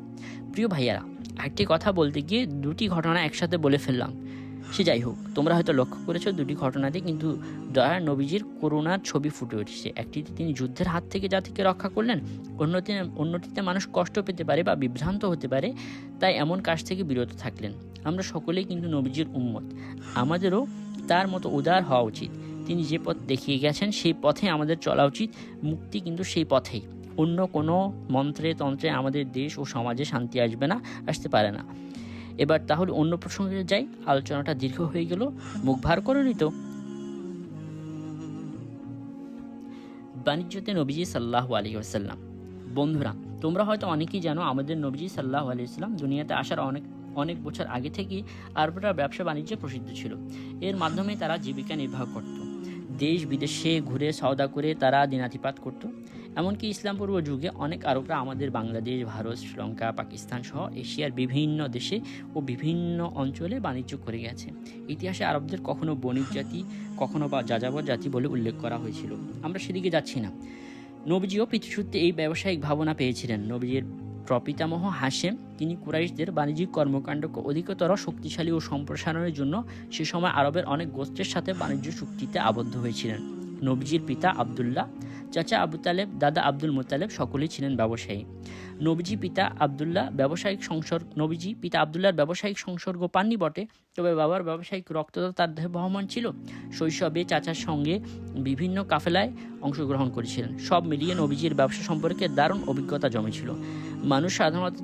প্রিয় ভাইয়ারা, একটি কথা বলতে গিয়ে দুটি ঘটনা একসাথে বলে ফেললাম। সে যাই হোক, তোমরা হয়তো লক্ষ্য করেছো দুটি ঘটনাতে কিন্তু দয়ার নবীজির করুণার ছবি ফুটে উঠেছে। একটিতে তিনি যুদ্ধের হাত থেকে জাতিকে রক্ষা করলেন, অন্যটিতে মানুষ কষ্ট পেতে পারে বা বিভ্রান্ত হতে পারে, তাই এমন কাজ থেকে বিরত থাকলেন। আমরা সকলেই কিন্তু নবীজির উম্মত, আমাদেরও তার মতো উদার হওয়া উচিত। তিনি যে পথ দেখিয়ে গেছেন সেই পথে আমাদের চলা উচিত। মুক্তি কিন্তু সেই পথেই, অন্য কোনো মন্ত্রে তন্ত্রে আমাদের দেশ ও সমাজে শান্তি আসবে না, আসতে পারে না। এবার তাহলে অন্য প্রসঙ্গে যাই, আলোচনাটা দীর্ঘ হয়ে গেল, মুখ ভার করেনি তো। বাণিজ্যতে নবীজি সাল্লাল্লাহু আলাইহি ওয়াসাল্লাম। বন্ধুরা, তোমরা হয়তো অনেকেই জানো আমাদের নবীজি সাল্লাল্লাহু আলাইহি ওয়াসাল্লাম দুনিয়াতে আসার অনেক বছর আগে থেকেই আরবরা ব্যবসা বাণিজ্যে প্রসিদ্ধ ছিল। এর মাধ্যমে তারা জীবিকা নির্বাহ করত, দেশ বিদেশে ঘুরে সওদা করে তারা দিনাতিপাত করত। এমনকি ইসলাম পূর্ব যুগে অনেক আরবরা আমাদের বাংলাদেশ, ভারত, শ্রীলঙ্কা, পাকিস্তান সহ এশিয়ার বিভিন্ন দেশে ও বিভিন্ন অঞ্চলে বাণিজ্য করে গেছে। ইতিহাসে আরবদের কখনো বণিক জাতি, কখনো বা যাযাবর জাতি বলে উল্লেখ করা হয়েছিল। আমরা সেদিকে যাচ্ছি না। নবীজিও পিতৃসূত্রে এই ব্যবসায়িক ভাবনা পেয়েছিলেন। নবীজির প্রপিতামহ হাশেম, তিনি কুরাইশদের বাণিজ্যিক কর্মকাণ্ডকে অধিকতর শক্তিশালী ও সম্প্রসারণের জন্য সে সময় আরবের অনেক গোত্রের সাথে বাণিজ্য চুক্তিতে আবদ্ধ হয়েছিলেন। নবীজির পিতা আবদুল্লাহ, চাচা আবু তালেব, দাদা আব্দুল মুতালেব সকলেই ছিলেন ব্যবসায়ী। নবীজি পিতা আবদুল্লাহর ব্যবসায়িক সংসর্গ পাননি বটে, তবে বাবার ব্যবসায়িক রক্ততা তার দেহে বহমান ছিল। শৈশবে চাচার সঙ্গে বিভিন্ন কাফেলায় অংশগ্রহণ করেছিলেন। সব মিলিয়ে নবীজির ব্যবসা সম্পর্কে দারুণ অভিজ্ঞতা জমেছিল। মানুষ সাধারণত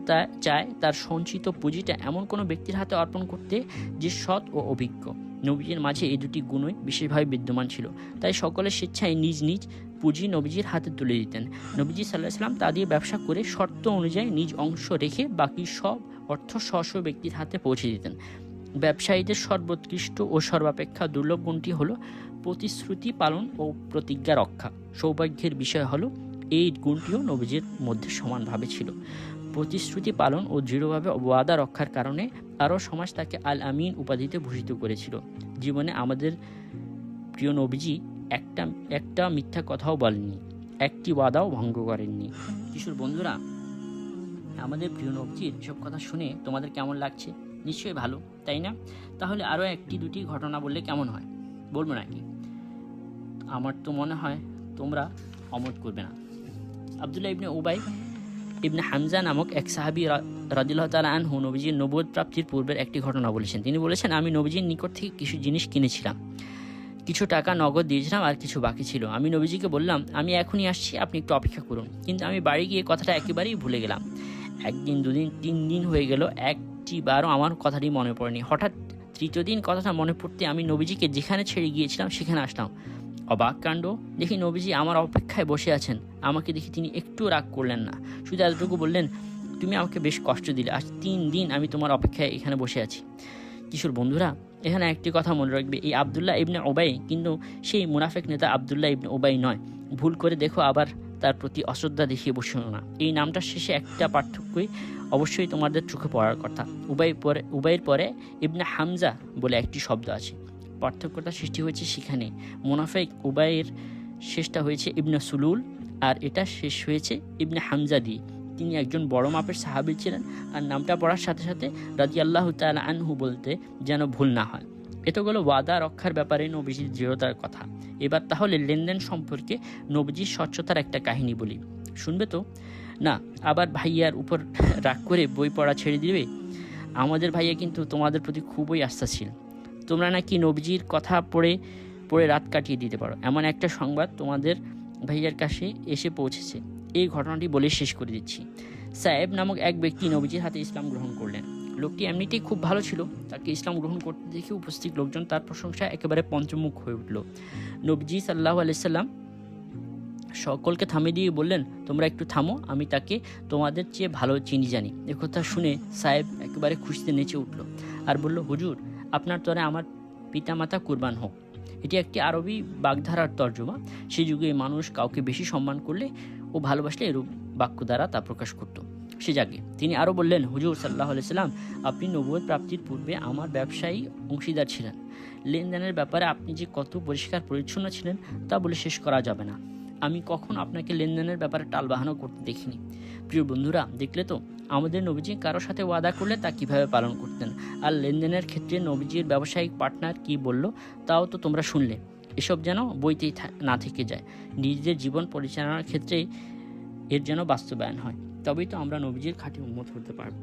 চায় তার সঞ্চিত পুঁজিটা এমন কোনো ব্যক্তির হাতে অর্পণ করতে যে সৎ ও অভিজ্ঞ। নবীজির মাঝে এই দুটি গুণই বিশেষভাবে বিদ্যমান ছিল, তাই সকলে স্বেচ্ছায় নিজ নিজ পুঁজি নবীজির হাতে তুলে দিতেন। নবীজি সাল্লাল্লাহু আলাইহি ওয়াসাল্লাম তা দিয়ে ব্যবসা করে শর্ত অনুযায়ী নিজ অংশ রেখে বাকি সব অর্থ স্ব ব্যক্তির হাতে পৌঁছে দিতেন। ব্যবসায়ীদের সর্বোৎকৃষ্ট ও সর্বাপেক্ষা দুর্লভ গুণটি হলো প্রতিশ্রুতি পালন ও প্রতিজ্ঞা রক্ষা। সৌভাগ্যের বিষয় হলো এই গুণটিও নবীজির মধ্যে সমানভাবে ছিল। প্রতিশ্রুতি পালন ও দৃঢ়ভাবে ওয়াদা রক্ষার কারণে আরও সমাজ তাকে আল আমিন উপাধিতে ভূষিত করেছিল। জীবনে আমাদের প্রিয় নবীজি একটা মিথ্যা কথাও বলেননি, একটি ওয়াদাও ভঙ্গ করেননি। কিশোর বন্ধুরা, আমাদের প্রিয় নবীজির সব কথা শুনে তোমাদের কেমন লাগছে? নিশ্চয়ই ভালো, তাই না? তাহলে আরও একটি দুটি ঘটনা বললে কেমন হয়, বলবো নাকি? আমার তো মনে হয় তোমরা অমত করবে না। আব্দুল্লাহ ইবনে উবাই ইবনে হামজা নামক এক সাহাবী রাদিয়াল্লাহু তাআলা আনহু নবীজির নবুয়ত প্রাপ্তির পূর্বের একটি ঘটনা বলেছেন। তিনি বলেছেন, আমি নবীজির নিকট থেকে কিছু জিনিস কিনেছিলাম, কিছু টাকা নগদ দিয়েছিলাম আর কিছু বাকি ছিল। আমি নবীজিকে বললাম, আমি এখনই আসছি, আপনি একটু অপেক্ষা করুন। কিন্তু আমি বাড়ি গিয়ে কথাটা একেবারেই ভুলে গেলাম। একদিন, দুদিন, 3 দিন হয়ে গেল, একটিবারও আমার কথাটি মনে পড়েনি। হঠাৎ তৃতীয় দিন কথাটা মনে পড়তে আমি নবীজিকে যেখানে ছেড়ে গিয়েছিলাম সেখানে আসলাম। অবাক কাণ্ড, দেখি নবীজি আমার অপেক্ষায় বসে আছেন। আমাকে দেখে তিনি একটু রাগ করলেন না, শুধু এতটুকু বললেন, তুমি আমাকে বেশ কষ্ট দিলে, আজ 3 দিন আমি তোমার অপেক্ষায় এখানে বসে আছি। কিশোর বন্ধুরা, এখানে একটি কথা মনে রাখবে, এই আবদুল্লাহ ইবনে উবাই কিন্তু সেই মুনাফিক নেতা আবদুল্লাহ ইবনে উবাই নয়। ভুল করে দেখো আবার তার প্রতি অশ্রদ্ধা দেখিয়ে বসিও না। এই নামটার শেষে একটা পার্থক্যই অবশ্যই তোমাদের চোখে পড়ার কথা। উবাইয়ের পরে ইবনে হামজা বলে একটি শব্দ আছে। পার্থক্যটা সৃষ্টি হয়েছে সেখানে। মুনাফিক উবাইয়ের শেষটা হয়েছে ইবনে সুলুল, আর এটা শেষ হয়েছে ইবনে হামজা দিয়ে। তিনি একজন বড় মাপের সাহাবী ছিলেন, আর নামটা পড়ার সাথে সাথে রাদিয়াল্লাহু তাআলা আনহু বলতে যেন ভুল না হয়। এটা হলো ওয়াদা রক্ষার ব্যাপারে নবীজির দৃঢ়তার কথা। এবার তাহলে লেনদেন সম্পর্কে নবীজির স্বচ্ছতার একটা কাহিনী বলি, শুনবে তো? না আবার ভাইয়ার উপর রাগ করে বই পড়া ছেড়ে দিবে? আমাদের ভাইয়া কিন্তু তোমাদের প্রতি খুবই আস্থাশীল। তোমরা নাকি নবীজির কথা পড়ে রাত কাটিয়ে দিতে পারো, এমন একটা সংবাদ তোমাদের ভাইয়ার কাছে এসে পৌঁছেছে। এই ঘটনাটি বলে শেষ করে দিচ্ছি। সাহেব নামক এক ব্যক্তি নবীজির হাতে ইসলাম গ্রহণ করলেন। লোকটি এমনিতেই খুব ভালো ছিল, তাকে ইসলাম গ্রহণ করতে দেখে উপস্থিত লোকজন তার প্রশংসায় একেবারে পঞ্চমুখ হয়ে উঠল। নবীজি সাল্লাল্লাহু আলাইহি সাল্লাম সকলকে থামিয়ে দিয়ে বললেন, তোমরা একটু থামো, আমি তাকে তোমাদের চেয়ে ভালো চিনি জানি। একথা শুনে সাহেব একেবারে খুশিতে নেচে উঠল আর বলল, হুজুর, আপনার তরে আমার পিতামাতা কুরবান হোক। এটি একটি আরবি বাগধারার তর্জমা। সেই যুগে মানুষ কাউকে বেশি সম্মান করলে ও ভালোবাসলে এরূপ বাক্য দ্বারা তা প্রকাশ করত। সে জাগে। তিনি আরও বললেন, হুজুর সাল্লাল্লাহু আলাইহি সাল্লাম, আপনি নবুয়ত প্রাপ্তির পূর্বে আমার ব্যবসায়ী অংশীদার ছিলেন। লেনদেনের ব্যাপারে আপনি যে কত পরিষ্কার পরিচ্ছন্ন ছিলেন তা বলে শেষ করা যাবে না। আমি কখন আপনাকে লেনদেনের ব্যাপারে টালবাহানা করতে দেখিনি। প্রিয় বন্ধুরা, দেখলে তো আমাদের নবীজি কারো সাথে ওয়াদা করলে তা কিভাবে পালন করতেন, আর লেনদেনের ক্ষেত্রে নবীজির ব্যবসায়িক পার্টনার কি বলল তাও তো তোমরা শুনলে। এসব যেন বইতেই না থেকে যায়, নিজেদের জীবন পরিচালনার ক্ষেত্রে এর যেন বাস্তবায়ন হয়, তবেই তো আমরা নবীজির খাঁটি উম্মত হতে পারব।